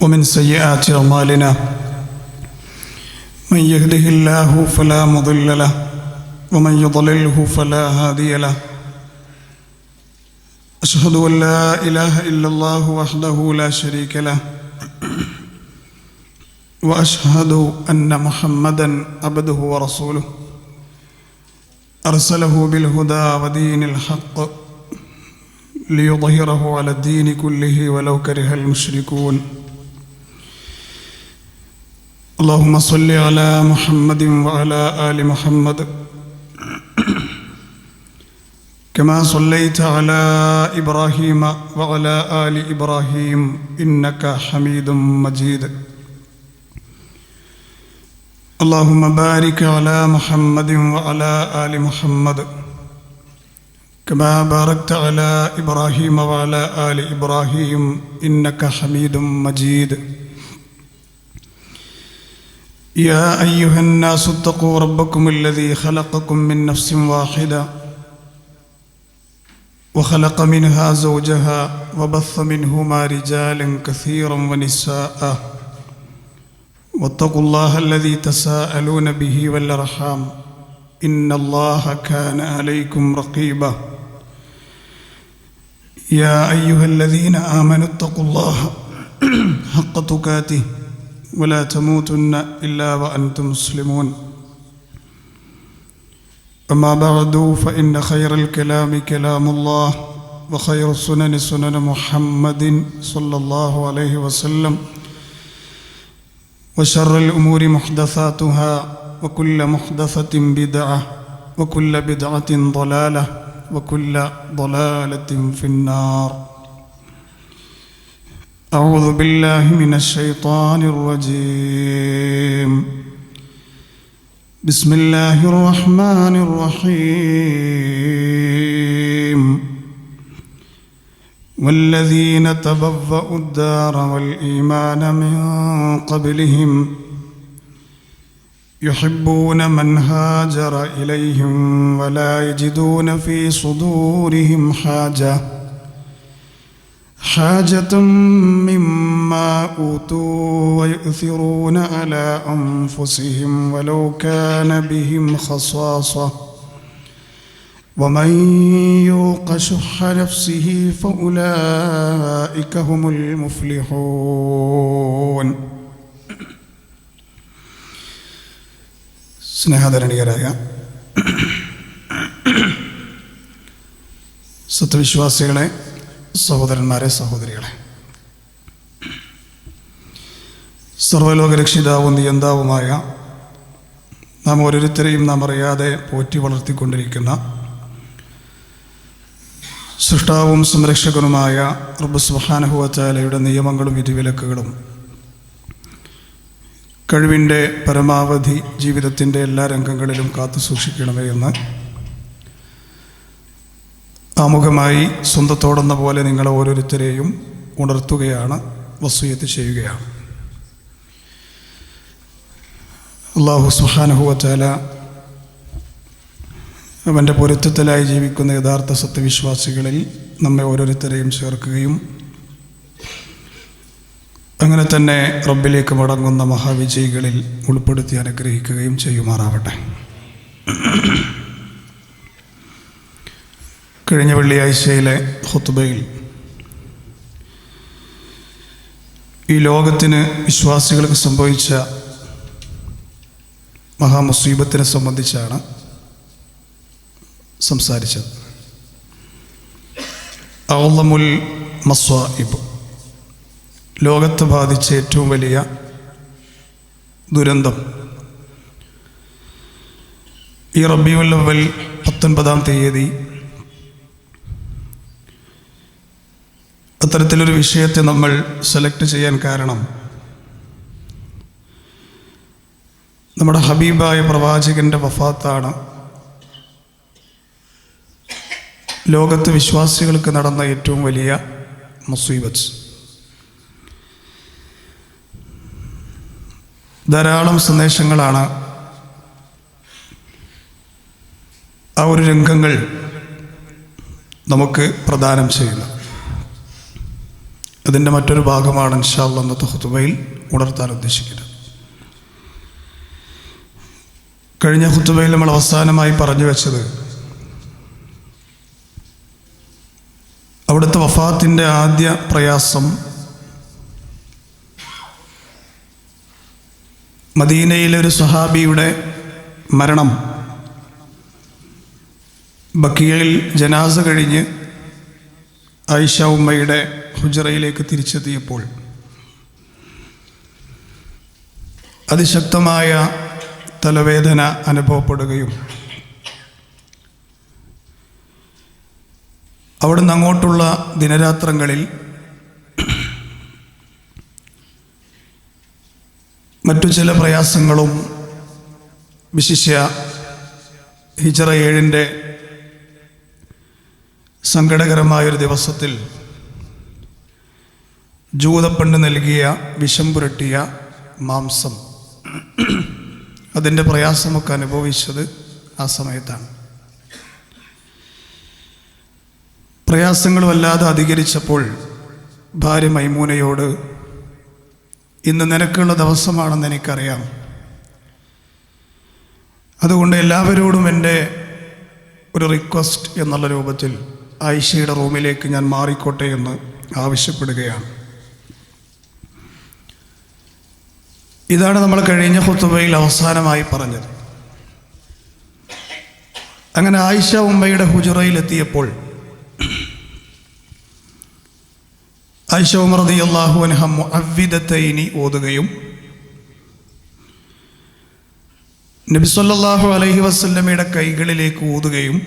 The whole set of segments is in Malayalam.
ومن سيئات أعمالنا من يهده الله فلا مضل له ومن يضلله فلا هادي له أشهد أن لا إله إلا الله وحده لا شريك له وأشهد أن محمدا عبده ورسوله أرسله بالهدى ودين الحق ليظهره على الدين كله ولو كره المشركون اللهم صل على محمد وعلى آل محمد كما صليت على إبراهيم وعلى آل إبراهيم إنك حميد مجيد اللهم بارك على محمد وعلى آل محمد كما باركت على إبراهيم وعلى آل إبراهيم إنك حميد مجيد يا أيها الناس اتقوا ربكم الذي خلقكم من نفس واحدة وخلق منها زوجها وبث منهما رجالا كثيرا ونساء واتقوا الله الذي تساءلون به والأرحام إن الله كان عليكم رقيبا يا أيها الذين آمنوا اتقوا الله حق تقاته ولا تموتن إلا وأنتم مسلمون أما بعد فإن خير الكلام كلام الله وخير السنن سنن محمد صلى الله عليه وسلم وشر الأمور محدثاتها وكل محدثة بدعة وكل بدعة ضلالة وكل ضلالة في النار أعوذ بالله من الشيطان الرجيم بسم الله الرحمن الرحيم والذين تبوأوا الدار والإيمان من قبلهم يحبون من هاجر إليهم ولا يجدون في صدورهم حاجة مما أوتوا ويؤثرون على أنفسهم ولو كان بهم خصاصة ومن يوق شح نفسه فأولئك هم المفلحون. സ്നേഹധരണീയരായ സത്യവിശ്വാസികളെ, സഹോദരന്മാരെ, സഹോദരികളെ, സർവ്വലോകരക്ഷിതാവും നിയന്താവുമായ നാം ഓരോരുത്തരെയും നാം അറിയാതെ പോറ്റി വളർത്തിക്കൊണ്ടിരിക്കുന്ന സൃഷ്ടാവും സംരക്ഷകനുമായ റബ്ബ് സുബ്ഹാനഹു വ തആലയുടെ നിയമങ്ങളും വിധിവിലക്കുകളും കഴിവിൻ്റെ പരമാവധി ജീവിതത്തിൻ്റെ എല്ലാ രംഗങ്ങളിലും കാത്തു സൂക്ഷിക്കണമേ എന്ന് ആമുഖമായി സ്വന്തത്തോടെന്ന പോലെ നിങ്ങളെ ഓരോരുത്തരെയും ഉണർത്തുകയാണ്, വസിയ്യത്ത് ചെയ്യുകയാണ്. അല്ലാഹു സുബ്ഹാനഹു വ തആല അവൻ്റെ പൊരുത്തത്തിലായി ജീവിക്കുന്ന യഥാർത്ഥ സത്യവിശ്വാസികളിൽ നമ്മെ ഓരോരുത്തരെയും ചേർക്കുകയും അങ്ങനെ തന്നെ റബ്ബിലേക്ക് മടങ്ങുന്ന മഹാവിജയികളിൽ ഉൾപ്പെടുത്തി അനുഗ്രഹിക്കുകയും ചെയ്യുമാറാവട്ടെ. കഴിഞ്ഞ വെള്ളിയാഴ്ചയിലെ ഖുത്ബയിൽ ഈ ലോകത്തിന് വിശ്വാസികൾക്ക് സംഭവിച്ച മഹാമുസീബത്തിനെ സംബന്ധിച്ചാണ് സംസാരിച്ചത്. അഅ്ളമുൽ മസ്വാഇബ്, ലോകത്തെ ബാധിച്ച ഏറ്റവും വലിയ ദുരന്തം ഈ റബീഉൽ അവ്വൽ 19-ാം തീയതി അത്തരത്തിലൊരു വിഷയത്തെ നമ്മൾ സെലക്ട് ചെയ്യാൻ കാരണം നമ്മുടെ ഹബീബായ പ്രവാചകൻ്റെ വഫാത്താണ് ലോകത്ത് വിശ്വാസികൾക്ക് നടന്ന ഏറ്റവും വലിയ മുസീബത്ത്. ധാരാളം സന്ദേശങ്ങളാണ് ആ ഒരു രംഗങ്ങൾ നമുക്ക് പ്രദാനം ചെയ്യുന്നത്. അതിൻ്റെ മറ്റൊരു ഭാഗമാണ് ഇൻഷാ അല്ലാഹ് ഇന്നത്തെ ഖുതുബയിൽ ഉണർത്താൻ ഉദ്ദേശിക്കുന്നത്. കഴിഞ്ഞ ഖുതുബയിൽ നമ്മൾ അവസാനമായി പറഞ്ഞു വെച്ചത് അവിടുത്തെ വഫാത്തിൻ്റെ ആദ്യ പ്രയാസം മദീനയിലെ ഒരു സ്വഹാബിയുടെ മരണം, ബക്കിയയിൽ ജനാസ കഴിഞ്ഞ് ആയിഷ ഉമ്മയുടെ ഹുജറയിലേക്ക് തിരിച്ചെത്തിയപ്പോൾ അതിശക്തമായ തലവേദന അനുഭവപ്പെടുകയും അവിടുന്ന് അങ്ങോട്ടുള്ള ദിനരാത്രങ്ങളിൽ മറ്റു ചില പ്രയാസങ്ങളും, വിശിഷ്യ ഹിജറ 7 സങ്കടകരമായൊരു ദിവസത്തിൽ ജൂതപ്പെണ്ണ് നൽകിയ വിഷം പുരട്ടിയ മാംസം, അതിൻ്റെ പ്രയാസമൊക്കെ അനുഭവിച്ചത് ആ സമയത്താണ്. പ്രയാസങ്ങൾ വല്ലാതെ അധികരിച്ചപ്പോൾ ഭാര്യ മൈമൂനയോട്, ഇന്ന് നിനക്കുള്ള ദിവസമാണെന്ന് എനിക്കറിയാം, അതുകൊണ്ട് എല്ലാവരോടും എൻ്റെ ഒരു റിക്വസ്റ്റ് എന്നുള്ള രൂപത്തിൽ ആയിഷയുടെ റൂമിലേക്ക് ഞാൻ മാറിക്കോട്ടെ എന്ന് ആവശ്യപ്പെടുകയാണ്. ഇതാണ് നമ്മൾ കഴിഞ്ഞ ഖുതുബയിൽ അവസാനമായി പറഞ്ഞത്. അങ്ങനെ ആയിഷ ഉമ്മയുടെ ഹുജറയിലെത്തിയപ്പോൾ ആയിഷ ഉമ്മ റളിയല്ലാഹു അൻഹ മുഅവ്വിദത്തൈനി ഓതുകയും നബി സല്ലല്ലാഹു അലൈഹി വസല്ലമയുടെ കൈകളിലേക്ക് ഊതുകയും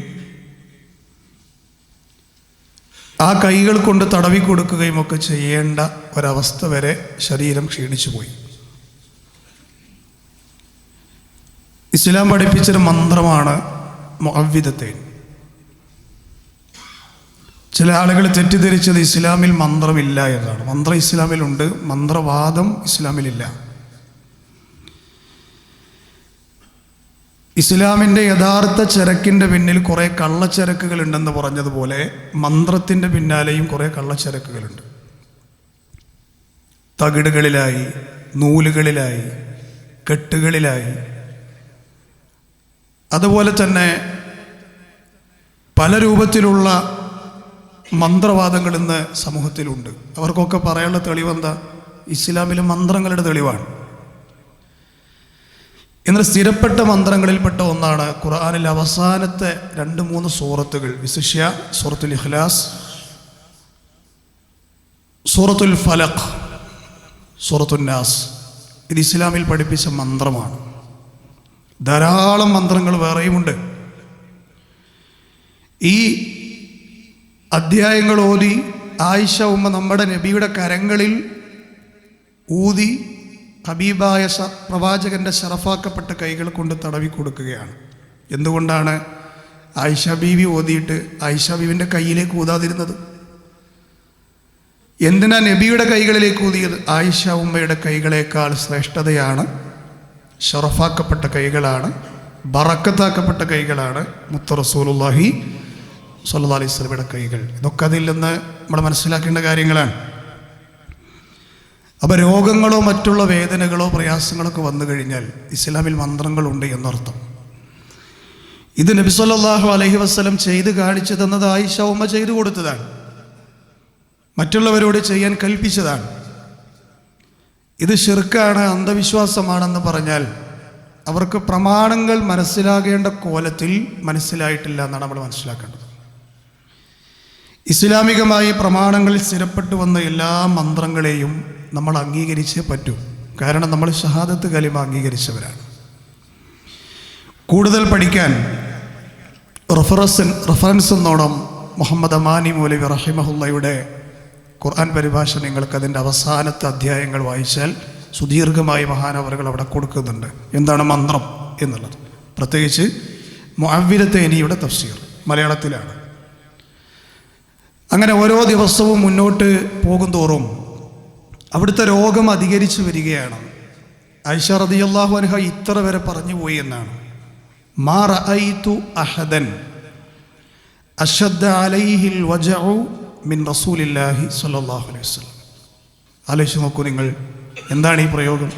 ആ കൈകൾ കൊണ്ട് തടവി കൊടുക്കുകയും ഒക്കെ ചെയ്യേണ്ട ഒരവസ്ഥ വരെ ശരീരം ക്ഷീണിച്ചു പോയി. ഇസ്ലാം പഠിപ്പിച്ചൊരു മന്ത്രമാണ് മുഅവ്വിദത്തൈൻ. ചില ആളുകൾ തെറ്റിദ്ധരിച്ചത് ഇസ്ലാമിൽ മന്ത്രമില്ല എന്നാണ്. മന്ത്രം ഇസ്ലാമിലുണ്ട്, മന്ത്രവാദം ഇസ്ലാമിലില്ല. ഇസ്ലാമിൻ്റെ യഥാർത്ഥ ചരക്കിൻ്റെ പിന്നിൽ കുറേ കള്ളച്ചരക്കുകൾ ഉണ്ടെന്ന് പറഞ്ഞതുപോലെ മന്ത്രത്തിൻ്റെ പിന്നാലെയും കുറേ കള്ളച്ചരക്കുകളുണ്ട്. തകിടുകളിലായി, നൂലുകളിലായി, കെട്ടുകളിലായി, അതുപോലെ തന്നെ പല രൂപത്തിലുള്ള മന്ത്രവാദങ്ങൾ ഇന്ന് സമൂഹത്തിലുണ്ട്. അവർക്കൊക്കെ പറയാനുള്ള തെളിവെന്താ? ഇസ്ലാമിലെ മന്ത്രങ്ങളുടെ തെളിവാണ്. എന്നാൽ സ്ഥിരപ്പെട്ട മന്ത്രങ്ങളിൽപ്പെട്ട ഒന്നാണ് ഖുർആനിലെ അവസാനത്തെ 2-3 സൂറത്തുകൾ, വിശിഷ്യ സൂറത്തുൽ ഇഖ്ലാസ്, സൂറത്തുൽ ഫലഖ്, സൂറത്തുൻ നാസ്. ഇത് ഇസ്ലാമിൽ പഠിപ്പിച്ച മന്ത്രമാണ്. ധാരാളം മന്ത്രങ്ങൾ വേറെയുമുണ്ട്. ഈ അധ്യായങ്ങൾ ഓതി ആയിഷ ഉമ്മ നമ്മുടെ നബിയുടെ കരങ്ങളിൽ ഊതി ഹബീബായ പ്രവാചകൻ്റെ ശറഫാക്കപ്പെട്ട കൈകൾ കൊണ്ട് തടവി കൊടുക്കുകയാണ്. എന്തുകൊണ്ടാണ് ആയിഷ ബീവി ഓതിയിട്ട് ആയിഷ ബീവിൻ്റെ കയ്യിലേക്ക് ഊതാതിരുന്നത്? എന്തിനാ നബിയുടെ കൈകളിലേക്ക് ഊതിയത്? ആയിഷ ഉമ്മയുടെ കൈകളേക്കാൾ ശ്രേഷ്ഠതയാണ്, ശറഫാക്കപ്പെട്ട കൈകളാണ്, ബറക്കത്താക്കപ്പെട്ട കൈകളാണ് മുത്ത റസൂലുള്ളാഹി സ്വല്ലല്ലാഹു അലൈഹി വസല്ലമയുടെ കൈകൾ. ഇതൊക്കെ അതിൽ നിന്ന് നമ്മൾ മനസ്സിലാക്കേണ്ട കാര്യങ്ങളാണ്. അപ്പോൾ രോഗങ്ങളോ മറ്റുള്ള വേദനകളോ പ്രയാസങ്ങളൊക്കെ വന്നു കഴിഞ്ഞാൽ ഇസ്ലാമിൽ മന്ത്രങ്ങളുണ്ട് എന്നർത്ഥം. ഇത് നബി സല്ലല്ലാഹു അലൈഹി വസല്ലം ചെയ്ത് കാണിച്ചു തന്നത് ആയിഷ ഉമ്മ ചെയ്തു കൊടുത്തതാണ്, മറ്റുള്ളവരോട് ചെയ്യാൻ കൽപ്പിച്ചതാണ്. ഇത് ശിർക്കാണ്, അന്ധവിശ്വാസമാണെന്ന് പറഞ്ഞാൽ അവർക്ക് പ്രമാണങ്ങൾ മനസ്സിലാകേണ്ട കോലത്തിൽ മനസ്സിലായിട്ടില്ല എന്നാണ് നമ്മൾ മനസ്സിലാക്കേണ്ടത്. ഇസ്ലാമികമായി പ്രമാണങ്ങളിൽ സ്ഥിരപ്പെട്ടു വന്ന എല്ലാ മന്ത്രങ്ങളെയും നമ്മൾ അംഗീകരിച്ചേ പറ്റൂ. കാരണം നമ്മൾ ഷഹാദത്ത് കലിമ അംഗീകരിച്ചവരാണ്. കൂടുതൽ പഠിക്കാൻ റഫറൻസ് എന്നോണം മുഹമ്മദ് അമാനി മൗലവി റഹിമഹുള്ളയുടെ ഖുർആൻ പരിഭാഷ നിങ്ങൾക്ക് അതിൻ്റെ അവസാനത്തെ അധ്യായങ്ങൾ വായിച്ചാൽ സുദീർഘമായി മഹാനവറുകൾ അവിടെ കൊടുക്കുന്നുണ്ട് എന്താണ് മന്ത്രം എന്നുള്ളത്. പ്രത്യേകിച്ച് മുഅവ്വിദത്തൈനിയുടെ തഫ്സീർ മലയാളത്തിലാണ്. അങ്ങനെ ഓരോ ദിവസവും മുന്നോട്ട് പോകുന്തോറും അവിടുത്തെ രോഗം അധികരിച്ചു വരികയാണ്. ആയിഷ റളിയല്ലാഹു അൻഹ ഇത്ര വരെ പറഞ്ഞു പോയി എന്നാണ്, മാ റഅയ്തു അഹദൻ അശദ്ദ അലൈഹിൽ വജഉ മിൻ റസൂലില്ലാഹി സ്വല്ലല്ലാഹു അലൈഹി വസല്ലം. ആലോചിച്ച് നോക്കൂ നിങ്ങൾ, എന്താണ് ഈ പ്രയോഗം?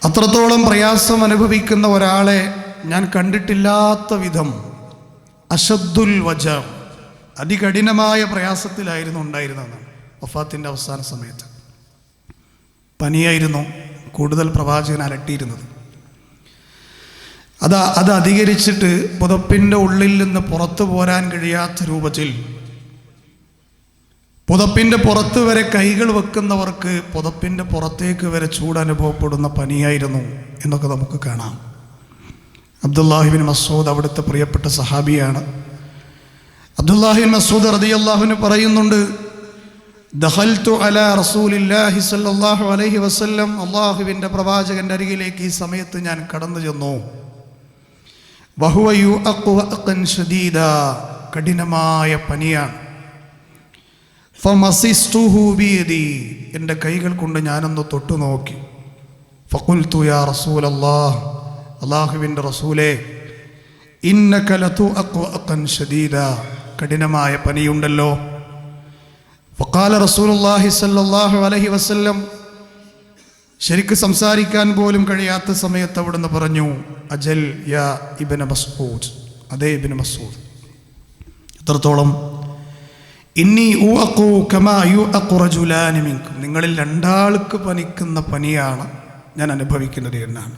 അത്രത്തോളം പ്രയാസം അനുഭവിക്കുന്ന ഒരാളെ ഞാൻ കണ്ടിട്ടില്ലാത്ത വിധം അശദ്ദുൽ വജ, അതികഠിനമായ പ്രയാസത്തിലായിരുന്നു ഉണ്ടായിരുന്നതെന്നാണ് വഫാത്തിൻ്റെ അവസാന സമയത്ത്. പനിയായിരുന്നു കൂടുതൽ പ്രവാചകൻ അലട്ടിയിരുന്നത്. അത് അധികരിച്ചിട്ട് പുതപ്പിൻ്റെ ഉള്ളിൽ നിന്ന് പുറത്തു പോരാൻ കഴിയാത്ത രൂപത്തിൽ പുതപ്പിൻ്റെ പുറത്ത് വരെ കൈകൾ വെക്കുന്നവർക്ക് പുതപ്പിൻ്റെ പുറത്തേക്ക് വരെ ചൂട് അനുഭവപ്പെടുന്ന പനിയായിരുന്നു എന്നൊക്കെ നമുക്ക് കാണാം. അബ്ദുല്ലാഹിബിൻ മസ്ഊദ് അവിടുത്തെ പ്രിയപ്പെട്ട സഹാബിയാണ്. അബ്ദുല്ലാഹിബിൻ മസ്ഊദ് റളിയല്ലാഹു അൻഹു പറയുന്നുണ്ട്, ദഖൽതു അലാ റസൂലില്ലാഹി സ്വല്ലല്ലാഹു അലൈഹി വസല്ലം, അല്ലാഹുവിൻ്റെ പ്രവാചകൻ്റെ അരികിലേക്ക് ഈ സമയത്ത് ഞാൻ കടന്നു ചെന്നു. വഹുവ യുഅഖു വഅഖൻ ശദീദാ, കഠിനമായ പനിയാണ്. ഫമസിസ്തുഹു ബിയദി, എൻ്റെ കൈകൾ കൊണ്ട് ഞാനൊന്ന് തൊട്ടു നോക്കി. ഫഖുൽതു യാ റസൂലല്ലാഹ്, അല്ലാഹുവിൻ്റെ റസൂലേ, ഇന്നക ലതുഅഖു വഅഖൻ ശദീദാ, കഠിനമായ പനിയുണ്ടല്ലോ. ഫഖാല റസൂലുള്ളാഹി സ്വല്ലല്ലാഹു അലൈഹി വസല്ലം, ശരിക്ക് സംസാരിക്കാൻ പോലും കഴിയാത്ത സമയത്ത് അവിടുന്ന് പറഞ്ഞു, അജൽ യാ ഇബ്ന മസ്ഊദ്, അതേ ഇബ്ന മസ്ഊദ്. എത്രത്തോളം? ഇന്നി ഉഅഖു കമാ യുഅഖു റജുലാനി മിൻകും, നിങ്ങളിൽ രണ്ടാൾക്ക് പനിക്കുന്ന പനിയാണ് ഞാൻ അനുഭവിക്കുന്നത് എന്നാണ്.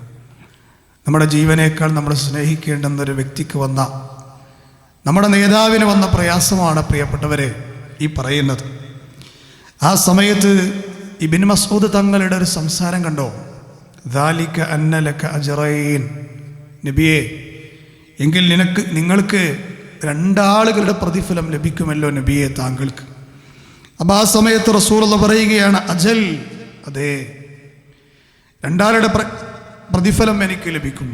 നമ്മുടെ ജീവനേക്കാൾ നമ്മൾ സ്നേഹിക്കേണ്ടുന്ന ഒരു വ്യക്തിക്ക് വന്ന, നമ്മുടെ നേതാവിന് വന്ന പ്രയാസമാണ് പ്രിയപ്പെട്ടവരെ ഈ പറയുന്നത്. ആ സമയത്ത് ഇബ്നു മസ്ഊദ് തങ്ങളുടെ ഒരു സംസാരം കണ്ടോ? ദാലിക അന്ന ലക അജ്റൈൻ, നബിയെ, എങ്കിൽ നിങ്ങൾക്ക് രണ്ടാളുകളുടെ പ്രതിഫലം ലഭിക്കുമല്ലോ നബിയെ താങ്കൾക്ക്. അപ്പം ആ സമയത്ത് റസൂലുള്ളാഹി പറയുകയാണ്, അജൽ, അതെ, രണ്ടാളുടെ പ്രതിഫലം എനിക്ക് ലഭിക്കും.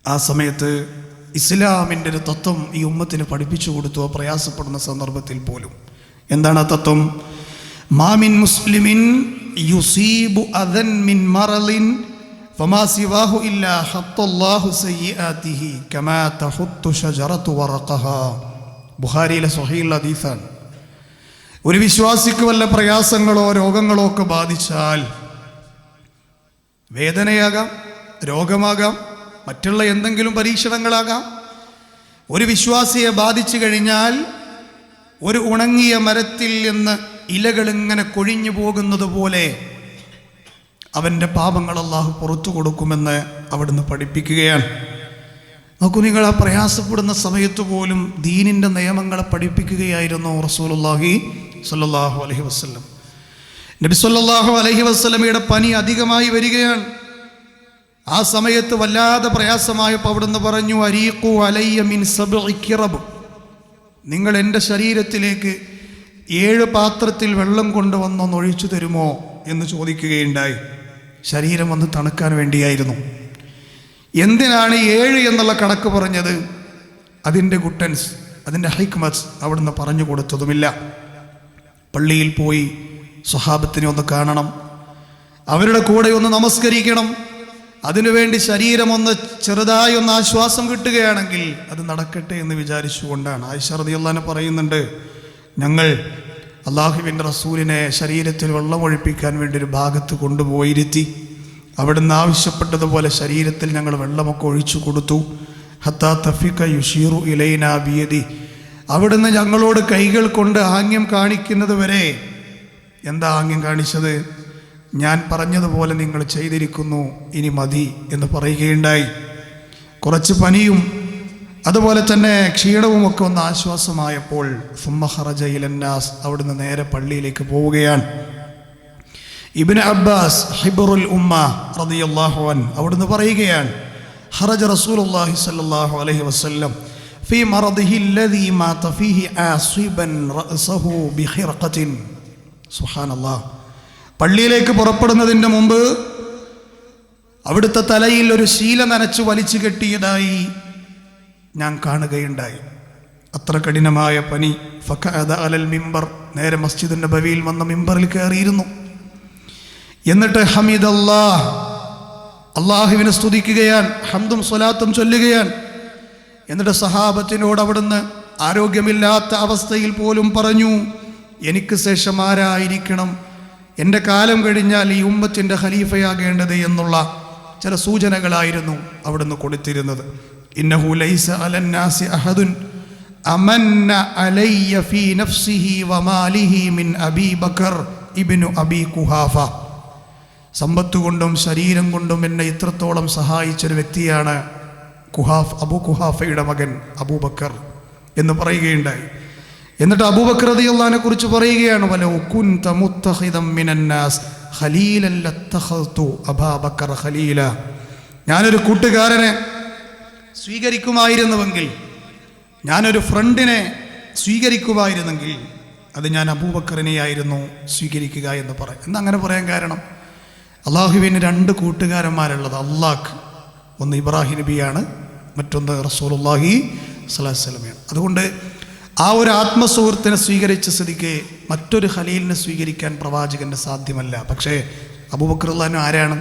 ആ സമയത്ത് ഇസ്ലാമിൻ്റെ ഒരു തത്വം ഈ ഉമ്മത്തിന് പഠിപ്പിച്ചു കൊടുത്തു, പ്രയാസപ്പെടുന്ന സന്ദർഭത്തിൽ പോലും. എന്താണ് ആ തത്വം? മാമിൻ മുസ്ലിമിൻ യുസീബു അദൻ മിൻ മറലിൻ ഫമാ സിവാഹു ഇല്ലാ ഹത്തല്ലാഹു സയ്യിആതിഹി കമാ തഹുത്തു ഷജറതു വറഖഹാ. ബുഖാരിയിലെ സ്വഹീഹുൽ ഹദീസാണ്. ഒരു വിശ്വാസിക്ക് വല്ല പ്രയാസങ്ങളോ രോഗങ്ങളോ ഒക്കെ ബാധിച്ചാൽ, വേദനയാകാം, രോഗമാകാം, മറ്റുള്ള എന്തെങ്കിലും പരീക്ഷണങ്ങളാകാം, ഒരു വിശ്വാസിയെ ബാധിച്ചു കഴിഞ്ഞാൽ ഒരു ഉണങ്ങിയ മരത്തിൽ നിന്ന് ഇലകൾ ഇങ്ങനെ കൊഴിഞ്ഞു പോകുന്നത് പോലെ അവൻ്റെ പാപങ്ങൾ അല്ലാഹു പുറത്തു കൊടുക്കുമെന്ന് അവിടുന്ന് പഠിപ്പിക്കുകയാണ്. നോക്കൂ നിങ്ങൾ, ആ പ്രയാസപ്പെടുന്ന സമയത്ത് പോലും ദീനിൻ്റെ നിയമങ്ങളെ പഠിപ്പിക്കുകയായിരുന്നു റസൂലുള്ളാഹി സ്വല്ലല്ലാഹു അലൈഹി വസല്ലം. നബി സ്വല്ലല്ലാഹു അലൈഹി വസല്ലമയുടെ പനി അധികമായി വരികയാണ്. ആ സമയത്ത് വല്ലാതെ പ്രയാസമായപ്പോൾ അവിടുന്ന് പറഞ്ഞു, അരീഖു അലയ്യ മിൻ സബ്ഇ കിറബ്, നിങ്ങൾ എൻ്റെ ശരീരത്തിലേക്ക് 7 പാത്രത്തിൽ വെള്ളം കൊണ്ടുവന്നൊന്ന് ഒഴിച്ചു തരുമോ എന്ന് ചോദിക്കുകയുണ്ടായി. ശരീരം ഒന്ന് തണുക്കാൻ വേണ്ടിയായിരുന്നു. എന്തിനാണ് 7 എന്നുള്ള കണക്ക് പറഞ്ഞത്? അതിൻ്റെ ഗുട്ടൻസ്, അതിൻ്റെ ഹിക്മത്ത് അവിടുന്ന് പറഞ്ഞു കൊടുത്തതുമില്ല. പള്ളിയിൽ പോയി സ്വഹാബത്തിനെ ഒന്ന് കാണണം, അവരുടെ കൂടെ ഒന്ന് നമസ്കരിക്കണം, അതിനുവേണ്ടി ശരീരം ഒന്ന് ചെറുതായി ഒന്ന് ആശ്വാസം കിട്ടുകയാണെങ്കിൽ അത് നടക്കട്ടെ എന്ന് വിചാരിച്ചുകൊണ്ടാണ്. ആയിഷ റളിയല്ലാഹു അൻഹ പറയുന്നുണ്ട്, ഞങ്ങൾ അല്ലാഹുവിൻ്റെ റസൂലിനെ ശരീരത്തിൽ വെള്ളമൊഴിപ്പിക്കാൻ വേണ്ടി ഒരു ഭാഗത്ത് കൊണ്ടുപോയിരുത്തി അവിടുന്ന് ആവശ്യപ്പെട്ടതുപോലെ ശരീരത്തിൽ ഞങ്ങൾ വെള്ളമൊക്കെ ഒഴിച്ചു കൊടുത്തു. ഹത്താ തഫിക യുഷീറു ഇലൈനാ ബിയദി, അവിടുന്ന് ഞങ്ങളോട് കൈകൾ കൊണ്ട് ആംഗ്യം കാണിക്കുന്നത് വരെ. എന്താ ആംഗ്യം കാണിച്ചത്? ഞാൻ പറഞ്ഞതുപോലെ നിങ്ങൾ ചെയ്തിരിക്കുന്നു, ഇനി മതി എന്ന് പറയുകയുണ്ടായി. കുറച്ച് പനിയും അതുപോലെ തന്നെ ക്ഷീണവും ഒക്കെ ഒന്ന് ആശ്വാസമായപ്പോൾ സുമ്മ ഖറജ ഇലന്നാസ്, അവിടുന്ന് നേരെ പള്ളിയിലേക്ക് പോവുകയാണ്. ഇബ്നു അബ്ബാസ് ഹിബ്റുൽ ഉമ്മ റളിയല്ലാഹു അൻഹു അവിടുന്ന് പറയുകയാണ്, ഖറജ റസൂലുള്ളാഹി സ്വല്ലല്ലാഹു അലൈഹി വസല്ലം ഫീ മറദിഹി അല്ലദീ മാത ഫീഹി ആസിബൻ റഅസഹു ബിഖിർഖത്തിൻ. സുബ്ഹാനല്ലാഹ്. പള്ളിയിലേക്ക് പുറപ്പെടുന്നതിൻ്റെ മുമ്പ് അവിടുത്തെ തലയിൽ ഒരു ശീല നനച്ച് വലിച്ചു കെട്ടിയതായി ഞാൻ കാണുകയുണ്ടായി. അത്ര കഠിനമായ പനി. ഫഖഅദ അലൽ മിമ്പർ, നേരെ മസ്ജിദ് നബവിയിൽ വന്ന മിമ്പറിൽ കയറിയിരുന്നു. എന്നിട്ട് ഹമീദല്ലാഹ്, അള്ളാഹുവിനെ സ്തുതിക്കുകയാണ്, ഹംദും സ്വലാത്തും ചൊല്ലുകയാണ്. എന്നിട്ട് സഹാബത്തിനോട് അവിടുന്ന് ആരോഗ്യമില്ലാത്ത അവസ്ഥയിൽ പോലും പറഞ്ഞു, എനിക്ക് ശേഷം ആരായിരിക്കണം എൻ്റെ കാലം കഴിഞ്ഞാൽ ഈ ഉമ്മത്തിൻ്റെ ഖലീഫയാകേണ്ടത് എന്നുള്ള ചില സൂചനകളായിരുന്നു അവിടുന്ന് കൊടുത്തിരുന്നത്. ഇന്നഹു ലൈസ അലന്നാസി അഹദുൻ അമന്ന അലയ്യ ഫീ നഫ്സിഹി വമാലിഹി മിൻ അബീ ബക്കർ ഇബ്നു അബീ കുഹാഫ. സമ്പത്ത് കൊണ്ടും ശരീരം കൊണ്ടും എന്നെ ഇത്രത്തോളം സഹായിച്ചൊരു വ്യക്തിയാണ് അബൂ കുഹാഫയുടെ മകൻ അബൂബക്കർ എന്ന് പറയുകയുണ്ടായി. എന്നിട്ട് അബൂബക്കർ റളിയല്ലാഹു അൻഹു കുറിച്ച് പറയുകയാണ്, വലൗ കുൻത മുത്തഖിദൻ മിനന്നാസ് ഖലീലൻ ലത്തഖൽതു അബൂബക്കർ ഖലീല. ഞാനൊരു കൂട്ടുകാരനെ സ്വീകരിക്കുമായിരുന്നുവെങ്കിൽ, ഞാനൊരു ഫ്രണ്ടിനെ സ്വീകരിക്കുമായിരുന്നെങ്കിൽ അത് ഞാൻ അബൂബക്കറിനെയായിരുന്നു സ്വീകരിക്കുക എന്ന് പറയും. എന്നങ്ങനെ പറയാൻ കാരണം, അള്ളാഹുവിന് 2 കൂട്ടുകാരന്മാരുള്ളത്. അള്ളാഹ് ഒന്ന് ഇബ്രാഹിം നബിയാണ്, മറ്റൊന്ന് റസൂലുള്ളാഹി സ്വല്ലല്ലാഹു അലൈഹി വസല്ലമയാണ്. അതുകൊണ്ട് ആ ഒരു ആത്മസുഹൃത്തിനെ സ്വീകരിച്ച സ്ഥിതിക്ക് മറ്റൊരു ഖലീലിനെ സ്വീകരിക്കാൻ പ്രവാചകന് സാധ്യമല്ല. പക്ഷേ അബൂബക്കർ റളിയല്ലാഹു അൻഹു ആരാണ്?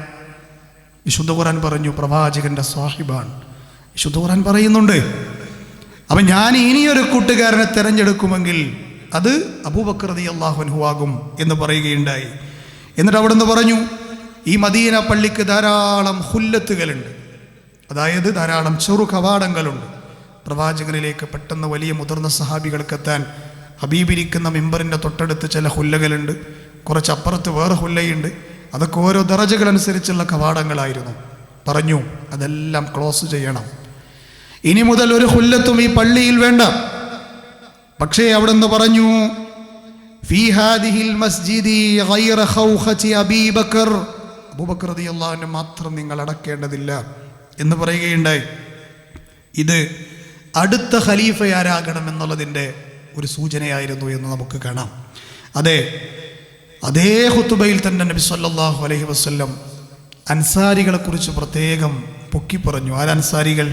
വിശുദ്ധ ഖുർആൻ പറഞ്ഞു പ്രവാചകന്റെ സാഹിബാണ്. വിശുദ്ധ ഖുർആൻ പറയുന്നുണ്ട്. അപ്പം ഞാൻ ഇനിയൊരു കൂട്ടുകാരനെ തിരഞ്ഞെടുക്കുമെങ്കിൽ അത് അബൂബക്കർ റളിയല്ലാഹു അൻഹു ആകും എന്ന് പറയുകയുണ്ടായി. എന്നിട്ട് അവിടുന്ന് പറഞ്ഞു, ഈ മദീന പള്ളിക്ക് ധാരാളം ഹുല്ലത്തുകളുണ്ട്, അതായത് ധാരാളം ചെറു കവാടങ്ങളുണ്ട്. പ്രവാചകനിലേക്ക് പെട്ടെന്ന് വലിയ മുതിർന്ന സഹാബികൾക്കെത്താൻ ഹബീബിരിക്കുന്ന മിമ്പറിൻ്റെ തൊട്ടടുത്ത് ചില ഹുല്ലകളുണ്ട്, കുറച്ചപ്പുറത്ത് വേറെ ഹുല്ലയുണ്ട്. അതൊക്കെ ഓരോ ദറജകളനുസരിച്ചുള്ള കവാടങ്ങളായിരുന്നു. പറഞ്ഞു അതെല്ലാം ക്ലോസ് ചെയ്യണം, ഇനി മുതൽ ഒരു ഹുല്ലത്തും ഈ പള്ളിയിൽ വേണ്ട. പക്ഷേ അവിടുന്ന് പറഞ്ഞു, ഫീ ഹാദിഹിൽ മസ്ജിദി ഗൈറ ഖൗഖതി അബീ ബക്കർ, അബൂബക്കർ റളിയല്ലാഹു അൻഹു മാത്രം നിങ്ങൾ അടക്കേണ്ടതില്ല എന്ന് പറയുകയുണ്ടായി. ഇത് അടുത്ത ഖലീഫ ആരാകണം എന്നുള്ളതിൻ്റെ ഒരു സൂചനയായിരുന്നു എന്ന് നമുക്ക് കാണാം. അതേ ഖുതുബയിൽ തന്നെ നബി സല്ലല്ലാഹു അലൈഹി വസല്ലം അൻസാരികളെ കുറിച്ച് പ്രത്യേകം പൊക്കി പറഞ്ഞു. അൻസാരികൾ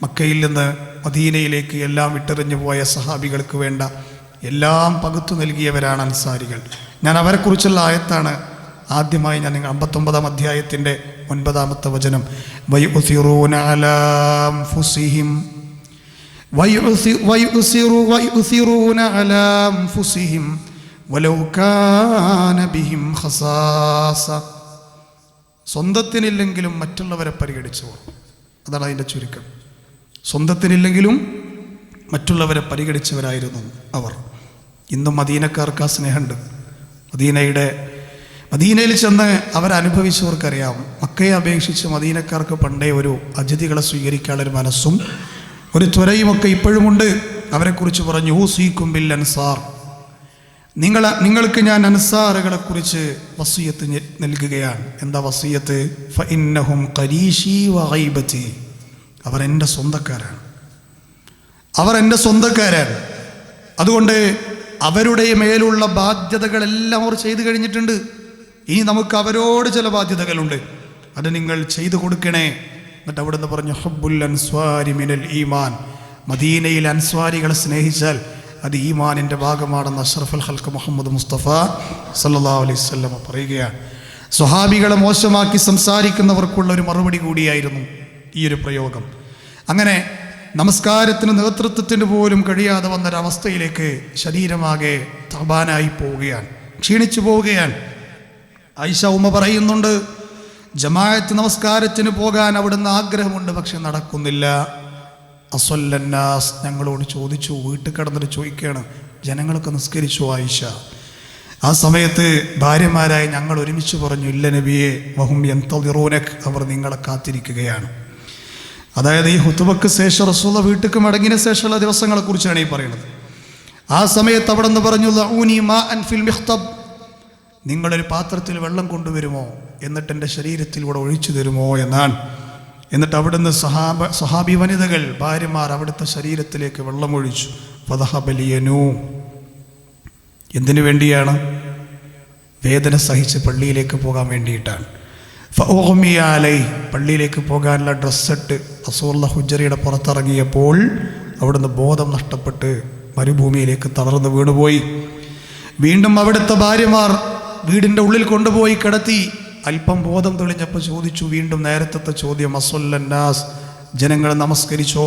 മക്കയിൽ നിന്ന് മദീനയിലേക്ക് എല്ലാം വിട്ടെറിഞ്ഞു പോയ സഹാബികൾക്ക് വേണ്ട എല്ലാം പകുത്തു നൽകിയവരാണ് അൻസാരികൾ. ഞാൻ അവരെക്കുറിച്ചുള്ള ആയത്താണ് ആദ്യമായി ഞാൻ 59-ാം അധ്യായത്തിൻ്റെ 9-ാമത്തെ വചനം. വയുസിറൂന അലാ അൻഫുസിഹിം വയുസിറൂന അലാ അൻഫുസിഹിം വലൗ കാന ബിഹിം ഖസാസ. സ്വന്തത്തിനില്ലെങ്കിലും മറ്റുള്ളവരെ പരിഗണിച്ചവർ. അതാണ് അതിൻ്റെ ചുരുക്കം. സ്വന്തത്തിനില്ലെങ്കിലും മറ്റുള്ളവരെ പരിഗണിച്ചവരായിരുന്നു അവർ. ഇന്നും മദീനക്കാർക്ക് ആ സ്നേഹമുണ്ട്. മദീനയിൽ ചെന്ന് അവരനുഭവിച്ചവർക്കറിയാം, മക്കയെ അപേക്ഷിച്ച് മദീനക്കാർക്ക് പണ്ടേ ഒരു അതിഥികളെ സ്വീകരിക്കാനുള്ളൊരു മനസ്സും ഒരു ത്വരയുമൊക്കെ ഇപ്പോഴുമുണ്ട്. അവരെക്കുറിച്ച് പറഞ്ഞു, ഊസീക്കും ബിൽ അൻസാർ, നിങ്ങൾക്ക് ഞാൻ അൻസാറുകളെ കുറിച്ച് വസിയത്ത് നൽകുകയാണ്. എന്താ വസിയത്ത്? ഫഇന്നഹും ഖരീശി വഗൈബതി, അവർ എൻ്റെ സ്വന്തക്കാരാണ്. അതുകൊണ്ട് അവരുടെ മേലുള്ള ബാധ്യതകളെല്ലാം അവർ ചെയ്തു കഴിഞ്ഞിട്ടുണ്ട്. ഇനി നമുക്ക് അവരോട് ചില ബാധ്യതകളുണ്ട്, അത് നിങ്ങൾ ചെയ്തു കൊടുക്കണേ. എന്നിട്ട് അവിടെ നിന്ന് പറഞ്ഞു, ഹുബ്ബുൽ അൻസ്വാരി മിനൽ ഈമാൻ, മദീനയിൽ അൻസ്വാരികളെ സ്നേഹിച്ചാൽ അത് ഈമാനിൻ്റെ ഭാഗമാണെന്ന് അഷ്റഫുൽ ഖൽഖ് മുഹമ്മദ് മുസ്തഫ സല്ലല്ലാഹു അലൈഹി വസല്ലം പറയുകയാണ്. സ്വഹാബികളെ മോശമാക്കി സംസാരിക്കുന്നവർക്കുള്ള ഒരു മറുപടി കൂടിയായിരുന്നു ഈ ഒരു പ്രയോഗം. അങ്ങനെ നമസ്കാരത്തിന് നേതൃത്വത്തിന് പോലും കഴിയാതെ വന്നൊരവസ്ഥയിലേക്ക് ശരീരമാകെ തബാനായി പോവുകയാണ്, ക്ഷീണിച്ചു പോവുകയാണ്. ആയിഷ ഉമ്മ പറയുന്നുണ്ട്, ജമാഅത്ത് നമസ്കാരത്തിന് പോകാൻ അവിടുന്ന് ആഗ്രഹമുണ്ട്, പക്ഷെ നടക്കുന്നില്ല. അസ്വല്ലന്നാസ്, ഞങ്ങളോട് ചോദിച്ചു, വീട്ടിൽ കിടന്നിട്ട് ചോദിക്കുകയാണ്, ജനങ്ങളൊക്കെ നിസ്കരിച്ചു ആയിഷ? ആ സമയത്ത് ഭാര്യമാരായി ഞങ്ങൾ ഒരുമിച്ച് പറഞ്ഞു, ഇല്ല നബിയെ, വഹും യന്തദിറൂനക്, അവർ നിങ്ങളെ കാത്തിരിക്കുകയാണ്. അതായത് ഈ ഹുതുബക്ക് ശേഷം റസൂല വീട്ടിലേക്ക് മടങ്ങിയ ശേഷമുള്ള ദിവസങ്ങളെ കുറിച്ചാണ് ഈ പറയുന്നത്. ആ സമയത്ത് അവിടെ നിന്ന് പറഞ്ഞു, ലഊനി മാഅൻ ഫിൽ മിഖ്തബ്, നിങ്ങളൊരു പാത്രത്തിൽ വെള്ളം കൊണ്ടുവരുമോ, എന്നിട്ട് എൻ്റെ ശരീരത്തിലൂടെ ഒഴിച്ചു തരുമോ എന്നാണ്. എന്നിട്ട് അവിടുന്ന് സഹാബി വനിതകൾ, ഭാര്യമാർ അവിടുത്തെ ശരീരത്തിലേക്ക് വെള്ളമൊഴിച്ചു. ഫദഹബലിയനു, എന്തിനു വേണ്ടിയാണ്? വേദന സഹിച്ച് പള്ളിയിലേക്ക് പോകാൻ വേണ്ടിയിട്ടാണ്. ഫൗമിയാലൈ, പള്ളിയിലേക്ക് പോകാനുള്ള ഡ്രസ്സിട്ട് റസൂലുള്ളാഹി ഹുജ്റയുടെ പുറത്തിറങ്ങിയപ്പോൾ അവിടുന്ന് ബോധം നഷ്ടപ്പെട്ട് മരുഭൂമിയിലേക്ക് തളർന്ന് വീണുപോയി. വീണ്ടും അവിടുത്തെ ഭാര്യമാർ വീടിൻ്റെ ഉള്ളിൽ കൊണ്ടുപോയി കിടത്തി. അല്പം ബോധം തെളിഞ്ഞപ്പോൾ ചോദിച്ചു, വീണ്ടും നേരത്തെ ചോദ്യം, അസ്വല്ലന്നാസ്, ജനങ്ങൾ നമസ്കരിച്ചോ?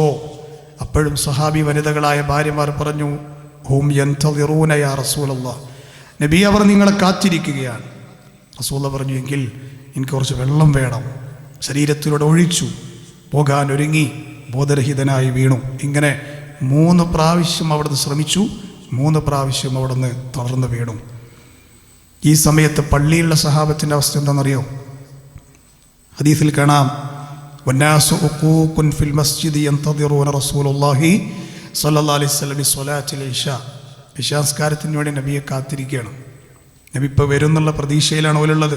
അപ്പോഴും സഹാബി വനിതകളായ ഭാര്യമാർ പറഞ്ഞു, ഹും യന്തദിറൂന യാ റസൂലല്ലാഹ്, നബി അവർ നിങ്ങളെ കാത്തിരിക്കുകയാണ്. റസൂലുള്ള പറഞ്ഞു, എങ്കിൽ എനിക്ക് കുറച്ച് വെള്ളം വേണം. ശരീരത്തിലൂടെ ഒഴിച്ചു, പോകാൻ ഒരുങ്ങി, ബോധരഹിതനായി വീണു. ഇങ്ങനെ 3 പ്രാവശ്യം അവിടുന്ന് ശ്രമിച്ചു, 3 പ്രാവശ്യം അവിടുന്ന് തളർന്നു വീണു. ഈ സമയത്ത് പള്ളിയിലുള്ള സഹാബത്തിൻ്റെ അവസ്ഥ എന്താണെന്നറിയോ? ഹദീസിൽ കാണാം, വന്നാസു ഉഖൂഖുൻ ഫിൽ മസ്ജിദി യന്തദിറൂന റസൂലുള്ളാഹി സ്വല്ലല്ലാഹി അലൈഹി വസല്ലം ബിസ്വലാത്തിൽ ഇശാ. ഇശാസ്കാരത്തിന് വേണ്ടി നബിയെ കാത്തിരിക്കുകയാണ്. നബി ഇപ്പോൾ വരും എന്നുള്ള പ്രതീക്ഷയിലാണ് ഓലുള്ളത്.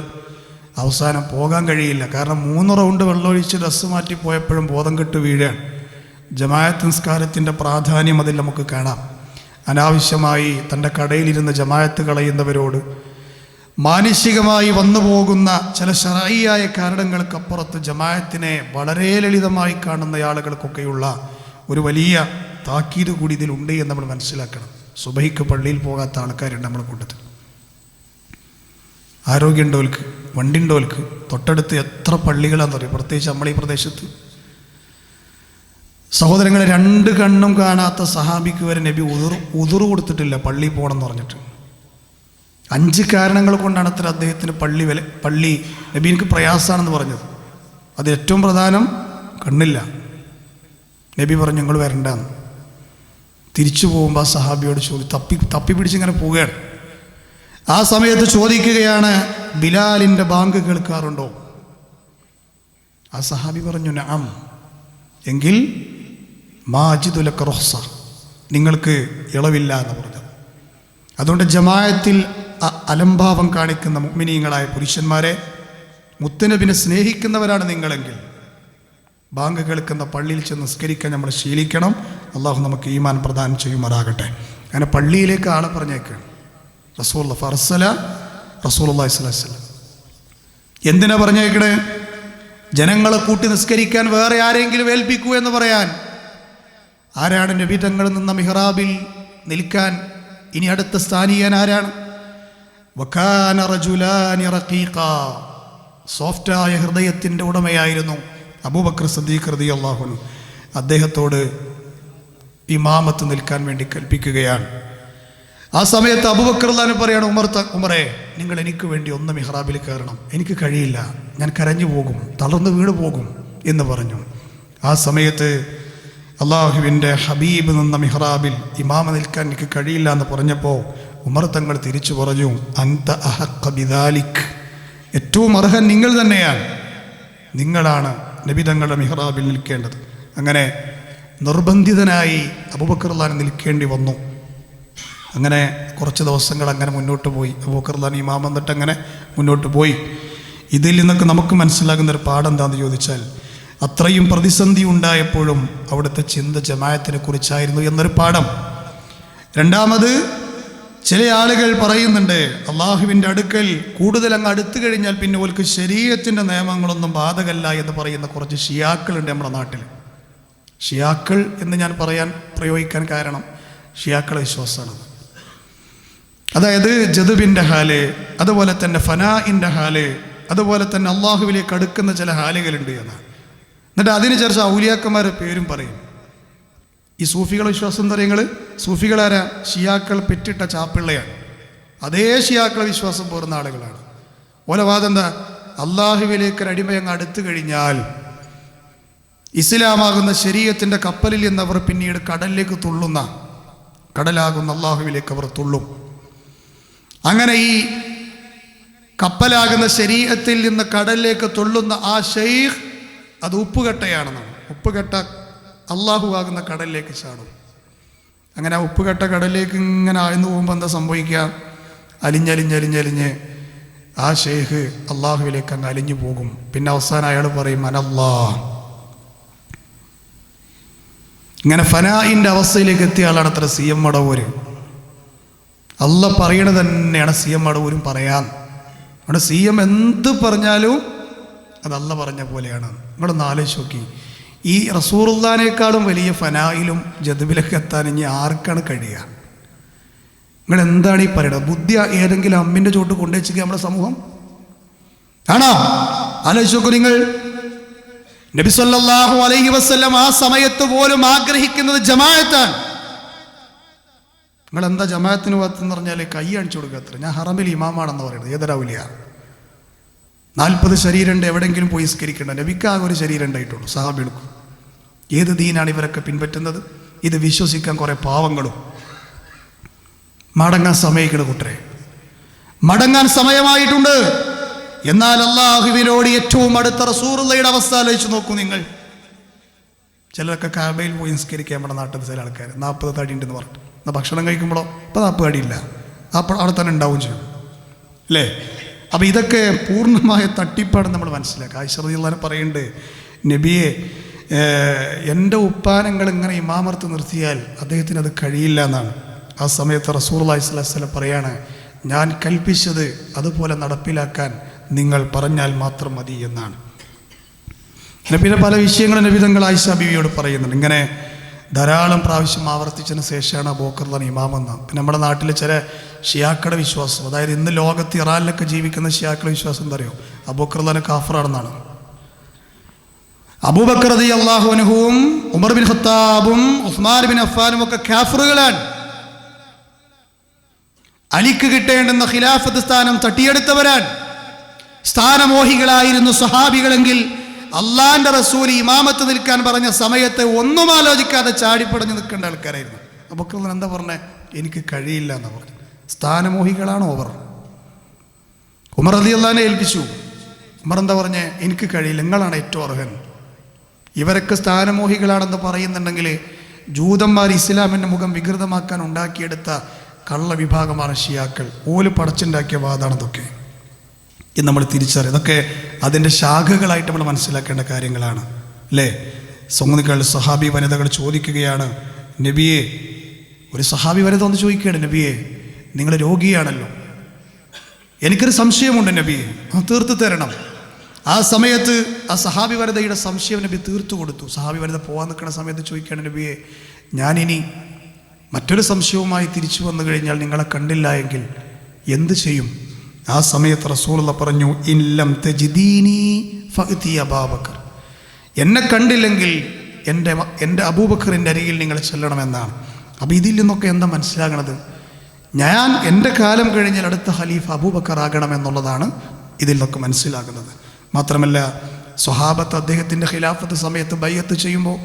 അവസാനം പോകാൻ കഴിയില്ല. കാരണം 3 റൗണ്ട് വെള്ളമൊഴിച്ച് ഡ്രസ്സ് മാറ്റി പോയപ്പോഴും ബോധം കെട്ട് വീഴുകയാണ്. ജമാഅത്ത് നിസ്കാരത്തിൻ്റെ പ്രാധാന്യം അതിൽ നമുക്ക് കാണാം. അനാവശ്യമായി തൻ്റെ കടയിലിരുന്ന് ജമാഅത്ത് കളയുന്നവരോട്, മാനുഷികമായി വന്നു പോകുന്ന ചില ശർഈയായ കാരണങ്ങൾക്കപ്പുറത്ത് ജമാഅത്തിനെ വളരെ ലളിതമായി കാണുന്ന ആളുകൾക്കൊക്കെയുള്ള ഒരു വലിയ താക്കീത് കൂടി ഇതിലുണ്ട് എന്ന് നമ്മൾ മനസ്സിലാക്കണം. സുബഹിക്ക് പള്ളിയിൽ പോകാത്ത ആൾക്കാരുണ്ട് നമ്മുടെ കൂട്ടത്തിൽ. ആരോഗ്യമുണ്ടോൽക്ക്, വണ്ടിയുണ്ടോൽക്ക്, തൊട്ടടുത്ത് എത്ര പള്ളികളാണെന്നറിയും, പ്രത്യേകിച്ച് നമ്മൾ ഈ പ്രദേശത്ത്. സഹോദരങ്ങളെ, 2 കണ്ണും കാണാത്ത സഹാബിക്ക് വരെ നബി ഉദുറ് കൊടുത്തിട്ടില്ല പള്ളിയിൽ പോകണം എന്ന് പറഞ്ഞിട്ട്. 5 കാരണങ്ങൾ കൊണ്ടാണ് അത്ര അദ്ദേഹത്തിന് പള്ളി നബി എനിക്ക് പ്രയാസമാണെന്ന് പറഞ്ഞത്. അത് ഏറ്റവും പ്രധാനം കണ്ണില്ല. നബി പറഞ്ഞു, നിങ്ങൾ വരണ്ടെന്ന്. തിരിച്ചു പോകുമ്പോൾ ആ സഹാബിയോട് തപ്പി പിടിച്ചിങ്ങനെ പോവുകയാണ്. ആ സമയത്ത് ചോദിക്കുകയാണ്, ബിലാലിൻ്റെ ബാങ്ക് കേൾക്കാറുണ്ടോ? ആ സഹാബി പറഞ്ഞു, നഅം. എങ്കിൽ മാജിദുലക റുഖ്സ, നിങ്ങൾക്ക് ഇളവില്ല എന്ന് പറഞ്ഞു. അതുകൊണ്ട് ജമാഅത്തിൽ അലംഭാവം കാണിക്കുന്ന മുഅ്മിനീങ്ങളായ പുരുഷന്മാരെ, മുത്തുനബിനെ സ്നേഹിക്കുന്നവരാണ് നിങ്ങളെങ്കിൽ ബാങ്ക് കേൾക്കുന്ന പള്ളിയിൽ ചെന്ന് നിസ്കരിക്കാൻ നമ്മൾ ശീലിക്കണം. അള്ളാഹു നമുക്ക് ഈമാൻ പ്രദാനം ചെയ്യുമാറാകട്ടെ. അങ്ങനെ പള്ളിയിലേക്ക് ആളെ പറഞ്ഞേക്കാണ് റസൂലുള്ളാഹി ഫർസല റസൂലുള്ളാഹി സ്വല്ലല്ലാഹി അലൈഹി വസല്ലം. എന്തിനാ പറഞ്ഞേക്കണേ? ജനങ്ങളെ കൂട്ടി നിസ്കരിക്കാൻ വേറെ ആരെങ്കിലും ഏൽപ്പിക്കൂ എന്ന് പറയാൻ. ആരാണ് നബി തങ്ങൾ നിന്ന മിഹ്റാബിൽ നിൽക്കാൻ ഇനി അടുത്ത സ്ഥാനീയൻ ആരാണ്? വകാന റജുലാനി റഖീഖാ, സോഫ്റ്റായ ഹൃദയത്തിൻ്റെ ഉടമയായിരുന്നു അബൂബക്കർ സിദ്ദീഖ് റളിയല്ലാഹു അൻഹു. അദ്ദേഹത്തോട് ഇമാമത്ത് നിൽക്കാൻ വേണ്ടി കൽപ്പിക്കുകയാണ്. ആ സമയത്ത് അബൂബക്കർ റളിയല്ലാഹു അൻഹു പറയാണ്, ഉമറേ, നിങ്ങൾ എനിക്ക് വേണ്ടി ഒന്ന് മിഹ്റാബിൽ കയറണം, എനിക്ക് കഴിയില്ല, ഞാൻ കരഞ്ഞു പോകും, തളർന്നു വീണു പോകും എന്ന് പറഞ്ഞു. ആ സമയത്ത് അള്ളാഹുവിൻ്റെ ഹബീബ് നിന്ന മിഹ്റാബിൽ ഇമാമ നിൽക്കാൻ എനിക്ക് കഴിയില്ല എന്ന് പറഞ്ഞപ്പോൾ ഉമർ തങ്ങൾ തിരിച്ചു പറഞ്ഞു, അൻത അഹഖ ബിദാലിക്, ഏറ്റവും അർഹൻ നിങ്ങൾ തന്നെയാണ്, നിങ്ങളാണ് നബി തങ്ങളുടെ മിഹ്റാബിൽ നിൽക്കേണ്ടത്. അങ്ങനെ നിർബന്ധിതനായി അബൂബക്കർ റളിയല്ലാഹു അൻഹു നിൽക്കേണ്ടി വന്നു. അങ്ങനെ കുറച്ച് ദിവസങ്ങൾ അങ്ങനെ മുന്നോട്ട് പോയി. അബൂബക്കർ റളിയല്ലാഹു അൻഹു ഇമാം എന്നിട്ട് അങ്ങനെ മുന്നോട്ട് പോയി. ഇതിൽ നിന്നൊക്കെ നമുക്ക് മനസ്സിലാകുന്നൊരു പാഠം എന്താണെന്ന് ചോദിച്ചാൽ, അത്രയും പ്രതിസന്ധി ഉണ്ടായപ്പോഴും അവിടുത്തെ ചിന്ത ജമാഅത്തിനെ കുറിച്ചായിരുന്നു എന്നൊരു പാഠം. രണ്ടാമത്, ചില ആളുകൾ പറയുന്നുണ്ട്, അള്ളാഹുവിൻ്റെ അടുക്കൽ കൂടുതൽ അങ്ങ് അടുത്തു കഴിഞ്ഞാൽ പിന്നെ ഓൽക്ക് ശരീഅത്തിൻ്റെ നിയമങ്ങളൊന്നും ബാധകല്ല എന്ന് പറയുന്ന കുറച്ച് ഷിയാക്കളുണ്ട് നമ്മുടെ നാട്ടിൽ. ഷിയാക്കൾ എന്ന് ഞാൻ പ്രയോഗിക്കാൻ കാരണം ഷിയാക്കളെ വിശ്വാസമാണ്. അതായത് ജദബിൻ്റെ ഹാല്, അതുപോലെ തന്നെ ഫനാഇൻ്റെ ഹാല്, അതുപോലെ തന്നെ അള്ളാഹുവിലേക്ക് അടുക്കുന്ന ചില ഹാലുകളുണ്ട് എന്നാണ്. എന്നിട്ട് അതിന് ചേർച്ച ഔലിയാക്കന്മാരുടെ പേരും പറയും. ഈ സൂഫികളെ വിശ്വാസം എന്താ പറയുക? സൂഫികളാരാ? ഷിയാക്കൾ പെറ്റിട്ട ചാപ്പിള്ളയാണ്. അതേ ഷിയാക്കളെ വിശ്വാസം പോരുന്ന ആളുകളാണ്. ഓല വാദം എന്താ? അള്ളാഹുവിലേക്ക് അടിമ അങ്ങ് അടുത്തു കഴിഞ്ഞാൽ ഇസ്ലാമാകുന്ന ശരീഅത്തിൻ്റെ കപ്പലിൽ നിന്ന് അവർ പിന്നീട് കടലിലേക്ക് തുള്ളുന്ന, കടലാകുന്ന അള്ളാഹുവിലേക്ക് അവർ തുള്ളും. അങ്ങനെ ഈ കപ്പലാകുന്ന ശരീഅത്തിൽ നിന്ന് കടലിലേക്ക് തുള്ളുന്ന ആ ഷെയ്ഖ് അത് ഉപ്പുകെട്ടയാണെന്നാണ്. ഉപ്പുകെട്ട അള്ളാഹു ആകുന്ന കടലിലേക്ക് ചാടും. അങ്ങനെ ആ ഉപ്പുകെട്ട കടലിലേക്ക് ഇങ്ങനെ ആഴ്ന്നു പോകുമ്പോൾ എന്താ സംഭവിക്കുക? അലിഞ്ഞ് ആ ഷെയ്ഖ് അള്ളാഹുവിലേക്ക് അങ്ങ് അലിഞ്ഞു പോകും. പിന്നെ അവസാനം അയാൾ പറയും, അനല്ലാ. ഇങ്ങനെ ഫനായിൻ്റെ അവസ്ഥയിലേക്ക് എത്തിയ ആളാണ് അത്ര സി എം മടവൂര്. അല്ല പറയണത് തന്നെയാണ് സി എം മടവൂരും പറയാൻ. അവിടെ സി എം എന്ത് പറഞ്ഞാലും അത് അല്ല പറഞ്ഞ പോലെയാണ്. നിങ്ങളൊന്ന് ആലോചിച്ച് നോക്കി, ഈ റസൂലുള്ളാഹിനേക്കാളും വലിയ ഫനായിലും ജദ്ബിലൊക്കെ എത്താൻ ഇനി ആർക്കാണ് കഴിയുക? നിങ്ങൾ എന്താണ് ഈ പറയുന്നത്? ബുദ്ധി ഏതെങ്കിലും അമ്മിൻ്റെ ചോട്ട് കൊണ്ടുവച്ചിരിക്കുക നമ്മുടെ സമൂഹം ആണോ? ആലോചിച്ച് നോക്കൂ നിങ്ങൾ. നബി സല്ലല്ലാഹു അലൈഹി വസല്ലം ആ സമയത്ത് പോലും ആഗ്രഹിക്കുന്നത് ജമാഅത്താണ്. നിങ്ങൾ എന്താ ജമാഅത്തിന് പോകത്തെന്ന് പറഞ്ഞാൽ കൈ അണിച്ചു കൊടുക്കുക. അത്ര ഞാൻ ഹറമിൽ ഇമാമാണെന്ന് പറയുന്നത് ഏതൊരൗലിയ? 40 ശരീരമുണ്ട്, എവിടെയെങ്കിലും പോയി നിസ്കരിക്കേണ്ട. നബിക്ക് ആകെ ഒരു ശരീരം ഉണ്ടായിട്ടുള്ളൂ, സഹാബികൾക്കും. ഏത് ദീനാണ് ഇവരൊക്കെ പിൻപറ്റുന്നത്? ഇത് വിശ്വസിക്കാൻ കുറേ പാവങ്ങളും. മടങ്ങാൻ സമയിക്കണ കൂട്ടരെ, മടങ്ങാൻ സമയമായിട്ടുണ്ട്. എന്നാൽ അല്ലാഹുവിനോട് ഏറ്റവും അടുത്ത റസൂലുള്ളാഹിയുടെ അവസ്ഥ ആലോചിച്ച് നോക്കൂ നിങ്ങൾ. ചിലരൊക്കെ കഅബയിൽ പോയി നിസ്കരിക്കാൻ നമ്മുടെ നാട്ടിൽ ചില ആൾക്കാർ 40 തടി ഉണ്ടെന്ന് പറഞ്ഞിട്ട്, എന്നാൽ ഭക്ഷണം കഴിക്കുമ്പോഴോ ഇപ്പം 40 തടിയില്ല, അപ്പോൾ അവിടെ തന്നെ ഉണ്ടാവും ചെയ്യും അല്ലേ? അപ്പം ഇതൊക്കെ പൂർണ്ണമായ തട്ടിപ്പാണെന്ന് നമ്മൾ മനസ്സിലാക്കുക. ആയിഷ റളിയല്ലാഹു അൻഹ പറയുന്നുണ്ട്, നബിയെ എൻ്റെ ഉപ്പാനങ്ങൾ ഇങ്ങനെ ഇമാമത്ത് നിർത്തിയാൽ അദ്ദേഹത്തിന് അത് കഴിയില്ല എന്നാണ്. ആ സമയത്ത് റസൂലുള്ളാഹി സ്വല്ലല്ലാഹു അലൈഹി വസല്ലം പറയാണ്, ഞാൻ കൽപ്പിച്ചത് അതുപോലെ നടപ്പിലാക്കാൻ നിങ്ങൾ പറഞ്ഞാൽ മാത്രം മതി എന്നാണ്. പിന്നെ പല വിഷയങ്ങളും നബിതങ്ങൾ ആയിഷ ബീവിയോട് പറയുന്നുണ്ട്. ഇങ്ങനെ ധാരാളം പ്രാവശ്യം ആവർത്തിച്ചതിന് ശേഷമാണ് അബൂബക്കർ റളിയല്ലാഹു ഇമാമെന്ന്. പിന്നെ നമ്മുടെ നാട്ടിലെ ചില ഷിയാക്കളുടെ വിശ്വാസം, അതായത് ഇന്ന് ലോകത്ത് ഇറാനിലൊക്കെ ജീവിക്കുന്ന ഷിയാക്കളുടെ വിശ്വാസം എന്താ അറിയോ? അബൂബക്കർ റളിയല്ലാഹു കാഫിറാണെന്നാണ്. അബൂബക്കർ റളിയല്ലാഹു അൻഹുവും ഉമർ ബിൻ ഖത്താബും ഉസ്മാൻ ബിൻ അഫ്ഫാനും ഒക്കെ കാഫിറുകളാണ്. അലിക്ക് കിട്ടേണ്ടുന്ന ഖിലാഫത്ത് സ്ഥാനം തട്ടിയെടുത്തവരാണ്. സ്ഥാനമോഹികളായിരുന്നു സ്വഹാബികളെങ്കിൽ അള്ളാന്റെ റസൂൽ ഇമാമത്ത് നിൽക്കാൻ പറഞ്ഞ സമയത്ത് ഒന്നും ആലോചിക്കാതെ ചാടിപ്പടഞ്ഞ് നിൽക്കേണ്ട ആൾക്കാരായിരുന്നു. അബൂബക്കർ എന്താ പറഞ്ഞേ? എനിക്ക് കഴിയില്ല എന്നാ പറഞ്ഞു. സ്ഥാനമോഹികളാണോ അവർ? ഉമർ റളിയല്ലാഹു അൻഹു ഏൽപ്പിച്ചു. ഉമർ എന്താ പറഞ്ഞേ? എനിക്ക് കഴിയില്ല, നിങ്ങളാണ് ഏറ്റവും അർഹൻ. ഇവരൊക്കെ സ്ഥാനമോഹികളാണെന്ന് പറയുന്നുണ്ടെങ്കിൽ ജൂതന്മാർ ഇസ്ലാമിൻ്റെ മുഖം വികൃതമാക്കാൻ ഉണ്ടാക്കിയെടുത്ത കള്ള വിഭാഗമാണ് ഷിയാക്കൾ. ഓല് പടച്ചുണ്ടാക്കിയ വാദാണിതൊക്കെ. ഇത് നമ്മൾ തിരിച്ചറിയും. ഇതൊക്കെ അതിൻ്റെ ശാഖകളായിട്ട് നമ്മൾ മനസ്സിലാക്കേണ്ട കാര്യങ്ങളാണ് അല്ലേ? സുന്നികൾ സഹാബി വനിതകൾ ചോദിക്കുകയാണ്, നബിയെ, ഒരു സഹാബി വനിത ഒന്ന് ചോദിക്കുകയാണ്, നബിയെ നിങ്ങൾ രോഗിയാണല്ലോ, എനിക്കൊരു സംശയമുണ്ട് നബിയെ, തീർത്തു തരണം. ആ സമയത്ത് ആ സഹാബി വനിതയുടെ സംശയം നബി തീർത്തു കൊടുത്തു. സഹാബി വനിത പോകാൻ നിൽക്കുന്ന സമയത്ത് ചോദിക്കുകയാണ്, നബിയെ ഞാനിനി മറ്റൊരു സംശയവുമായി തിരിച്ചു വന്നു കഴിഞ്ഞാൽ നിങ്ങളെ കണ്ടില്ല എങ്കിൽ എന്ത് ചെയ്യും? ആ സമയത്ത് റസൂലുള്ള പറഞ്ഞു, ഇല്ലം തജിദീനി ഫഅതി അബൂബക്കർ, എന്നെ കണ്ടില്ലെങ്കിൽ എൻ്റെ അബൂബക്കറിൻ്റെ അരികിൽ നിങ്ങൾ ചെല്ലണമെന്നാണ്. അപ്പോൾ ഇതിൽ നിന്നൊക്കെ എന്താ മനസ്സിലാകണത്? ഞാൻ എൻ്റെ കാലം കഴിഞ്ഞാൽ അടുത്ത ഖലീഫ അബൂബക്കർ ആകണമെന്നുള്ളതാണ് ഇതിൽ നിന്നൊക്കെ മനസ്സിലാകുന്നത്. മാത്രമല്ല സ്വഹാബത്ത് അദ്ദേഹത്തിൻ്റെ ഖിലാഫത്ത് സമയത്ത് ബൈഅത്ത് ചെയ്യുമ്പോൾ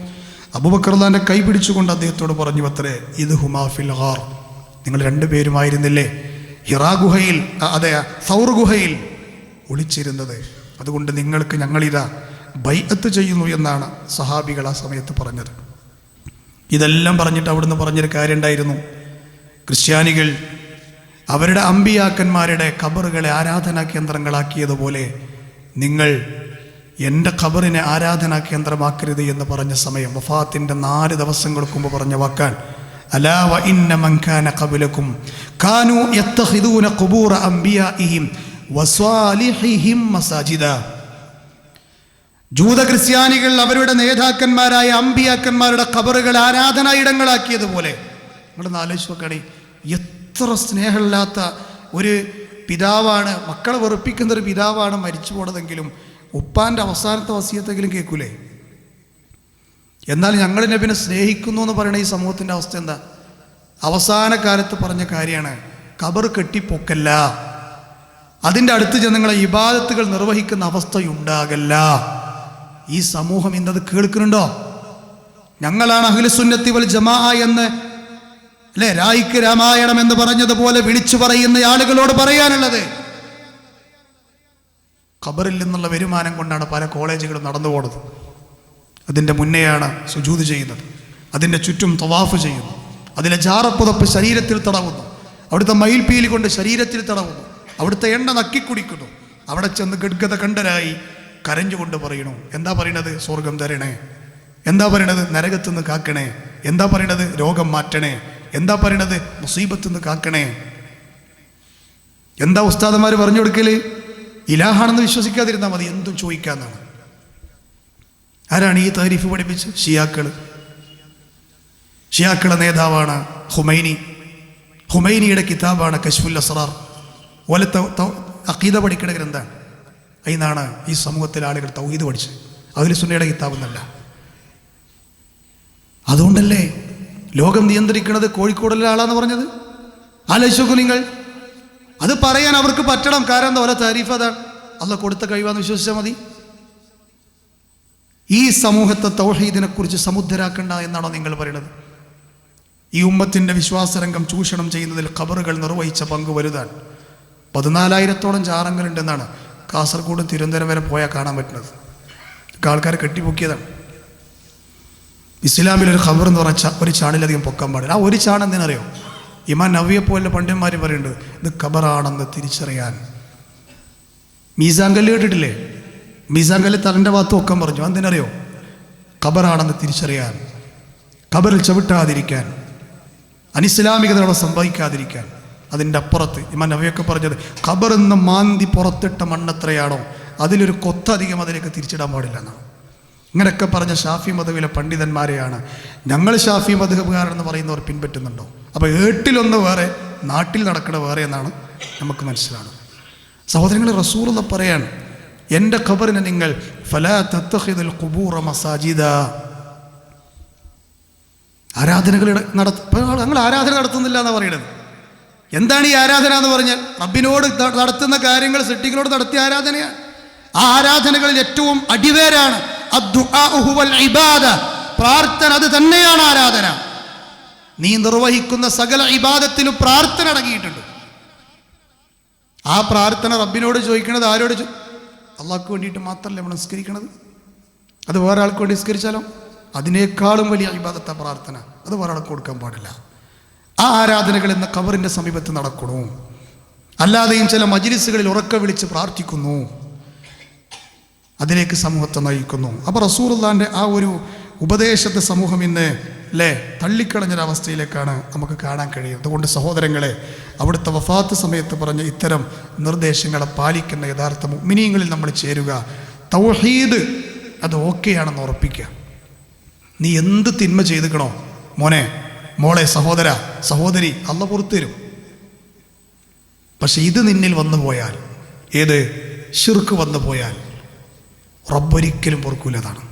അബൂബക്കർ റളിയല്ലാഹു അൻഹു കൈ പിടിച്ചുകൊണ്ട് അദ്ദേഹത്തോട് പറഞ്ഞു അത്രേ, ഇത് ഹുമാ ഫിൽ ഗാർ, നിങ്ങൾ രണ്ടുപേരുമായിരുന്നില്ലേ ഹിറാ ഗുഹയിൽ, അതെ സൗർ ഗുഹയിൽ ഒളിച്ചിരുന്നത്, അതുകൊണ്ട് നിങ്ങൾക്ക് ഞങ്ങളിതാ ബൈഅത്ത് ചെയ്യുന്നു എന്നാണ് സഹാബികൾ ആ സമയത്ത് പറഞ്ഞത്. ഇതെല്ലാം പറഞ്ഞിട്ട് അവിടുന്ന് പറഞ്ഞൊരു കാര്യം ഉണ്ടായിരുന്നു. ക്രിസ്ത്യാനികൾ അവരുടെ അമ്പിയാക്കന്മാരുടെ ഖബറുകളെ ആരാധനാ കേന്ദ്രങ്ങളാക്കിയതുപോലെ നിങ്ങൾ എൻ്റെ ഖബറിനെ ആരാധനാ കേന്ദ്രമാക്കരുത് എന്ന് പറഞ്ഞ സമയം വഫാത്തിൻ്റെ 4 ദിവസങ്ങൾക്ക് മുമ്പ് പറഞ്ഞ വാക്കാൻ, അലാ വ ഇന്ന മൻ കാന ഖബലകും കാനൂ യത്തഖിദൂന ഖുബൂറ അംബിയാഇഹിം വസ്വാലിഹിഹിം മസാജിദ. ജൂത ക്രിസ്ത്യാനികൾ അവരുടെ നേതാക്കന്മാരായ അമ്പിയാക്കന്മാരുടെ ഖബറുകൾ ആരാധനാ ഇടങ്ങളാക്കിയതുപോലെ. നിങ്ങളൊന്ന് ആലോചിച്ച് നോക്കണേ, എത്ര സ്നേഹമില്ലാത്ത ഒരു പിതാവാണ്, മക്കളെ വെറുപ്പിക്കുന്ന ഒരു പിതാവാണ് മരിച്ചു പോണതെങ്കിലും ഉപ്പാൻ്റെ അവസാനത്തെ വസിയത്തെങ്കിലും കേൾക്കൂലേ? എന്നാൽ ഞങ്ങൾ നബിനെ സ്നേഹിക്കുന്നു എന്ന് പറയുന്ന ഈ സമൂഹത്തിൻ്റെ അവസ്ഥ എന്താ? അവസാന കാലത്ത് പറഞ്ഞ കാര്യമാണ്, ഖബർ കെട്ടിപ്പൊക്കല്ല, അതിൻ്റെ അടുത്ത് ചെന്നുങ്ങളെ ഇബാദത്തുകൾ നിർവഹിക്കുന്ന അവസ്ഥയുണ്ടാകല്ല. ഈ സമൂഹം ഇന്നത് കേൾക്കുന്നുണ്ടോ? ഞങ്ങളാണ് അഹ്ലുസുന്നത്തി വൽ ജമാഅ എന്ന് അല്ലേ, രായിക്ക് രാമായണം എന്ന് പറഞ്ഞതുപോലെ വിളിച്ചു പറയുന്ന ആളുകളോട് പറയാനുള്ളത്, ഖബറിൽ നിന്നുള്ള വരുമാനം കൊണ്ടാണ് പല കോളേജുകളും നടന്നു പോകുന്നത്. അതിൻ്റെ മുന്നെയാണ് സുജൂദ് ചെയ്യുന്നത്, അതിൻ്റെ ചുറ്റും തവാഫ് ചെയ്യുന്നു, അതിലെ ജാറപ്പുതപ്പ് ശരീരത്തിൽ തടവുന്നു, അവിടുത്തെ മയിൽപീലി കൊണ്ട് ശരീരത്തിൽ തടവുന്നു, അവിടുത്തെ എണ്ണ നക്കിക്കുടിക്കുന്നു. അവിടെ ചെന്ന് ഗദ്ഗത കണ്ടരായി കരഞ്ഞുകൊണ്ട് പറയണു. എന്താ പറയണത്? സ്വർഗം തരണേ. എന്താ പറയണത്? നരകത്തുനിന്ന് കാക്കണേ. എന്താ പറയണത്? രോഗം മാറ്റണേ. എന്താ പറയണത്? മുസീബത്തുനിന്ന് കാക്കണേ. എന്താ ഉസ്താദന്മാർ പറഞ്ഞു കൊടുക്കല്? ഇലാഹാണെന്ന് വിശ്വസിക്കാതിരുന്നാൽ മതി, എന്തും ചോദിക്കാന്നാണ്. ആരാണ് ഈ താരീഫ് പഠിപ്പിച്ച്? ഷിയാക്കളുടെ നേതാവാണ് ഹുമൈനി. ഹുമൈനിയുടെ കിതാബാണ് കശ്ഫുൽ അസ്റാർ. ഓലത്തെ അഖീദ പഠിക്കുന്ന ഗ്രന്ഥാണ്. അതിനാണ് ഈ സമൂഹത്തിലെ ആളുകൾ തൗഹീദ് പഠിച്ചത്. അഹ്ലുസുന്നയുടെ കിതാബെന്നല്ല. അതുകൊണ്ടല്ലേ ലോകം നിയന്ത്രിക്കുന്നത് കോഴിക്കോടുള്ള ആളാന്ന് പറഞ്ഞത്? ആലോചിച്ച് നോക്കൂ നിങ്ങൾ. അത് പറയാൻ അവർക്ക് പറ്റണം, കാരണം എന്താ? ഓല താരീഫ് അതാണ്. അള്ളാഹ് കൊടുത്ത കഴിവാന്ന് വിശ്വസിച്ചാൽ മതി. ഈ സമൂഹത്തെ തൗഹീദിനെ കുറിച്ച് സമുദ്ധരാക്കണ്ട എന്നാണോ നിങ്ങൾ പറയുന്നത്? ഈ ഉമ്മത്തിൻ്റെ വിശ്വാസരംഗം ചൂഷണം ചെയ്യുന്നതിൽ ഖബറുകൾ നിർവഹിച്ച പങ്ക് വലുതാണ്. 14,000-ഓളം ജാറങ്ങളുണ്ടെന്നാണ് കാസർഗോഡ് തിരുവനന്തപുരം വരെ പോയാൽ കാണാൻ പറ്റുന്നത്. ആൾക്കാർ കെട്ടിപ്പൊക്കിയതാണ്. ഇസ്ലാമിലൊരു ഖബർ എന്ന് പറഞ്ഞ ഒരു ചാണിലധികം പൊക്കാൻ പാടില്ല. ആ ഒരു ചാൺ എന്തിനറിയോ? ഇമാം നവവിയെ പോലെ പണ്ഡിതന്മാർ പറയുന്നുണ്ട് ഇത് ഖബറാണെന്ന് തിരിച്ചറിയാൻ. മീസാൻ കല്ല് കേട്ടിട്ടില്ലേ? മീസാൻ കല്ല് തലൻ്റെ ഭാഗത്ത് പൊക്കാൻ പറഞ്ഞു. എന്തിനറിയോ? ഖബറാണെന്ന് തിരിച്ചറിയാൻ, ഖബറിൽ ചവിട്ടാതിരിക്കാൻ, അനിസ്ലാമികതയോടെ സംഭവിക്കാതിരിക്കാൻ. അതിൻ്റെ അപ്പുറത്ത് ഇമാം നവവിയൊക്കെ പറഞ്ഞത് ഖബറെന്ന് മാന്തി പുറത്തിട്ട മണ്ണെത്രയാണോ അതിലൊരു കൊത്തധികം അതിലേക്ക് തിരിച്ചിടാൻ പാടില്ല എന്നാണ്. ഇങ്ങനെയൊക്കെ പറഞ്ഞ ഷാഫി മദ്ഹബിലെ പണ്ഡിതന്മാരെയാണ് ഞങ്ങൾ ഷാഫി മദ്ഹബുകാരെന്ന് പറയുന്നവർ പിൻപറ്റുന്നുണ്ടോ? അപ്പോൾ ഏട്ടിലൊന്ന് വേറെ, നാട്ടിൽ നടക്കണ വേറെ എന്നാണ് നമുക്ക് മനസ്സിലാവുന്നത്. സഹോദരങ്ങൾ, റസൂലുള്ള പറയാണ് എൻ്റെ ഖബറിനെ നിങ്ങൾ ഫലാ തത്തഖിദുൽ ഖുബൂറ മസാജിദ, ആരാധനകൾ ഞങ്ങൾ ആരാധന നടത്തുന്നില്ല എന്നാണ് പറയുന്നത്. എന്താണ് ഈ ആരാധന എന്ന് പറഞ്ഞാൽ? റബ്ബിനോട് നടത്തുന്ന കാര്യങ്ങൾ സൃഷ്ടികളോട് നടത്തിയ ആരാധനയാണ്. ആ ആരാധനകളിൽ ഏറ്റവും അടിവേരാണ് പ്രാർത്ഥന. അത് തന്നെയാണ് ആരാധന. നീ നിർവഹിക്കുന്ന സകല ഇബാദത്തിലും പ്രാർത്ഥന അടങ്ങിയിട്ടുണ്ട്. ആ പ്രാർത്ഥന റബ്ബിനോട് ചോദിക്കണത് ആരോട്? അള്ളാഹ്ക്ക് വേണ്ടിയിട്ട് മാത്രമല്ല നമ്മൾ നിസ്കരിക്കണത്. അത് വേറെ ആൾക്ക് വേണ്ടി നിസ്കരിച്ചാലോ അതിനേക്കാളും വലിയ ഇബാദത്ത പ്രാർത്ഥന. അത് വേറെ ആൾക്ക് കൊടുക്കാൻ പാടില്ല. ആ ആരാധനകൾ എന്ന ഖബറിൻ്റെ സമീപത്ത് നടക്കണു. അല്ലാതെയും ചില മജ്‌ലിസുകളിൽ ഉറക്കെ വിളിച്ച് പ്രാർത്ഥിക്കുന്നു, അതിലേക്ക് സമൂഹത്തെ നയിക്കുന്നു. അപ്പോൾ റസൂലുള്ളാഹിൻ്റെ ആ ഒരു ഉപദേശത്തെ സമൂഹം ഇന്ന് തള്ളിക്കളഞ്ഞൊരവസ്ഥയിലേക്കാണ് നമുക്ക് കാണാൻ കഴിയും. അതുകൊണ്ട് സഹോദരങ്ങളെ, അവിടുത്തെ വഫാത്ത് സമയത്ത് പറഞ്ഞ ഇത്തരം നിർദ്ദേശങ്ങളെ പാലിക്കുന്ന യഥാർത്ഥ മുഅ്മിനീങ്ങളിൽ നമ്മൾ ചേരുക. തൗഹീദ് അത് ഓക്കെയാണെന്ന് ഉറപ്പിക്കുക. നീ എന്ത് തിന്മ ചെയ്തിക്കണോ മോനെ, മോളെ, സഹോദര, സഹോദരി, അള്ളാഹ് പുറത്തു തരും. പക്ഷെ ഇത് നിന്നിൽ വന്നു പോയാൽ, ഏത് ശിർക്ക് വന്നു പോയാൽ റബ്ബൊരിക്കലും പൊറുക്കൂല എന്നാണ്.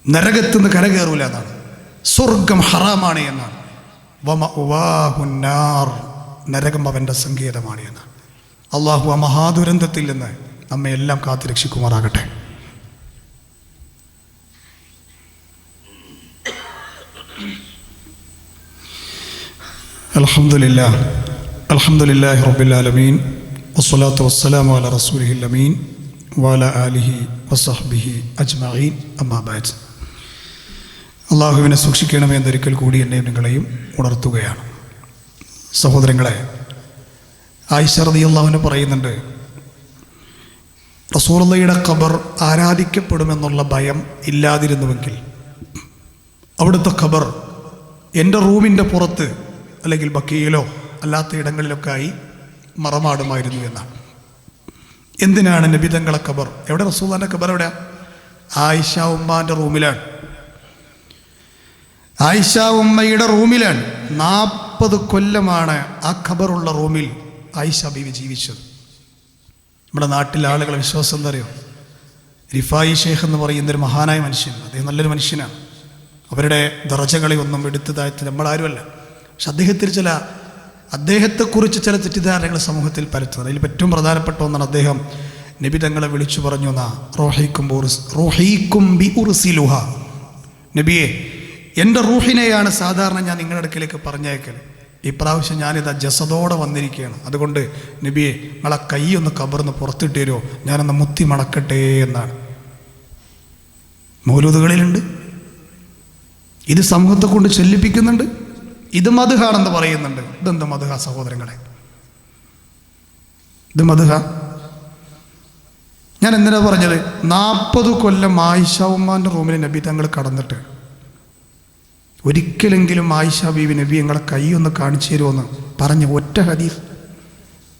നരകത്തുനിന്ന് കരകയറൂല എന്നാണ്. സ്വർഗം ഹറാമാണ് എന്നാണ്. വമഅവാഹുന്നാർ, നരകം അവൻ്റെ സങ്കേതമാണ് എന്നാണ്. അള്ളാഹു ആ മഹാദുരന്തത്തിൽ നിന്ന് നമ്മെ എല്ലാം കാത്തുരക്ഷിക്കുമാറാകട്ടെ. അൽഹംദുലില്ലാഹി റബ്ബിൽ ആലമീൻ വസ്സലാത്തു വസ്സലാമു അലാ റസൂലിഹിൽ അമീൻ വഅലാ ആലിഹി വസഹ്ബിഹി അജ്മഈൻ. അമ്മാ ബഅദ്. അള്ളാഹുവിനെ സൂക്ഷിക്കണമേ എന്നൊരിക്കൽ കൂടി എന്നെയും നിങ്ങളെയും ഉണർത്തുകയാണ്. സഹോദരങ്ങളെ, ആയിഷ റളിയല്ലാഹു അൻഹ പറയുന്നുണ്ട്, റസൂലുള്ളാഹിയുടെ ഖബർ ആരാധിക്കപ്പെടുമെന്നുള്ള ഭയം ഇല്ലാതിരുന്നുവെങ്കിൽ അവിടുത്തെ ഖബർ എൻ്റെ റൂമിൻ്റെ പുറത്ത് അല്ലെങ്കിൽ ബക്കിയിലോ അല്ലാത്ത ഇടങ്ങളിലൊക്കെ ആയി മറമാടുമായിരുന്നു എന്നാണ്. എന്തിനാണ് നബി തങ്ങളെ ഖബർ എവിടെ? റസൂലുള്ളാഹിന്റെ ഖബർ എവിടെയാ? ആയിഷ ഉമ്മാൻ്റെ റൂമിലാണ്. ആയിഷ ഉമ്മയുടെ റൂമിലാണ്. 40 കൊല്ലമാണ് ആ ഖബറുള്ള റൂമിൽ ആയിഷ ബീവി ജീവിച്ചത്. നമ്മുടെ നാട്ടിലെ ആളുകളെ വിശ്വാസം എന്താ അറിയോ? റിഫായി ഷേഖ് എന്ന് പറയുന്നൊരു മഹാനായ മനുഷ്യൻ, അദ്ദേഹം നല്ലൊരു മനുഷ്യനാണ്. അവരുടെ ദറജകളെ ഒന്നും എടുത്തു താഴ്ത്തി നമ്മളാരുമല്ല. പക്ഷെ അദ്ദേഹത്തെക്കുറിച്ച് ചില തെറ്റിദ്ധാരണകൾ സമൂഹത്തിൽ പരത്തുന്നത്. അതിൽ ഏറ്റവും പ്രധാനപ്പെട്ട ഒന്നാണ് അദ്ദേഹം നബി തങ്ങളെ വിളിച്ചു പറഞ്ഞു എന്നാ, റൂഹീക്കും ബി ഉർസിലുഹ, നബിയെ എൻ്റെ റൂഹിനെയാണ് സാധാരണ ഞാൻ നിങ്ങളുടെ അടുക്കലേക്ക് പറഞ്ഞയക്കൽ. ഇപ്രാവശ്യം ഞാനിതാ ജസദോടെ വന്നിരിക്കുകയാണ്. അതുകൊണ്ട് നബിയെ നിങ്ങളെ കൈ ഒന്ന് കബർന്ന് പുറത്തിട്ട് തരുമോ, ഞാനൊന്ന് മുത്തി മണക്കട്ടെ എന്നാണ്. മൗലൂദുകളിലുണ്ട്, ഇത് സമൂഹത്തെ കൊണ്ട് ചൊല്ലിപ്പിക്കുന്നുണ്ട്. ഇത് മദ്ഹാണെന്ന് പറയുന്നുണ്ട്. ഇതെന്ത് മദ്ഹ സഹോദരങ്ങളെ? ഇത് മദ്ഹ? ഞാൻ എന്തിനാ പറഞ്ഞത്? 40 കൊല്ലം ആയിഷ ഉമ്മാൻ്റെ റൂമിൽ നബി തങ്ങൾ കടന്നിട്ട് ഒരിക്കലെങ്കിലും ആയിഷ ബീവി നബി ഞങ്ങളെ കൈ ഒന്ന് കാണിച്ചു തരുമെന്ന് പറഞ്ഞ ഒറ്റ ഹദീസ്,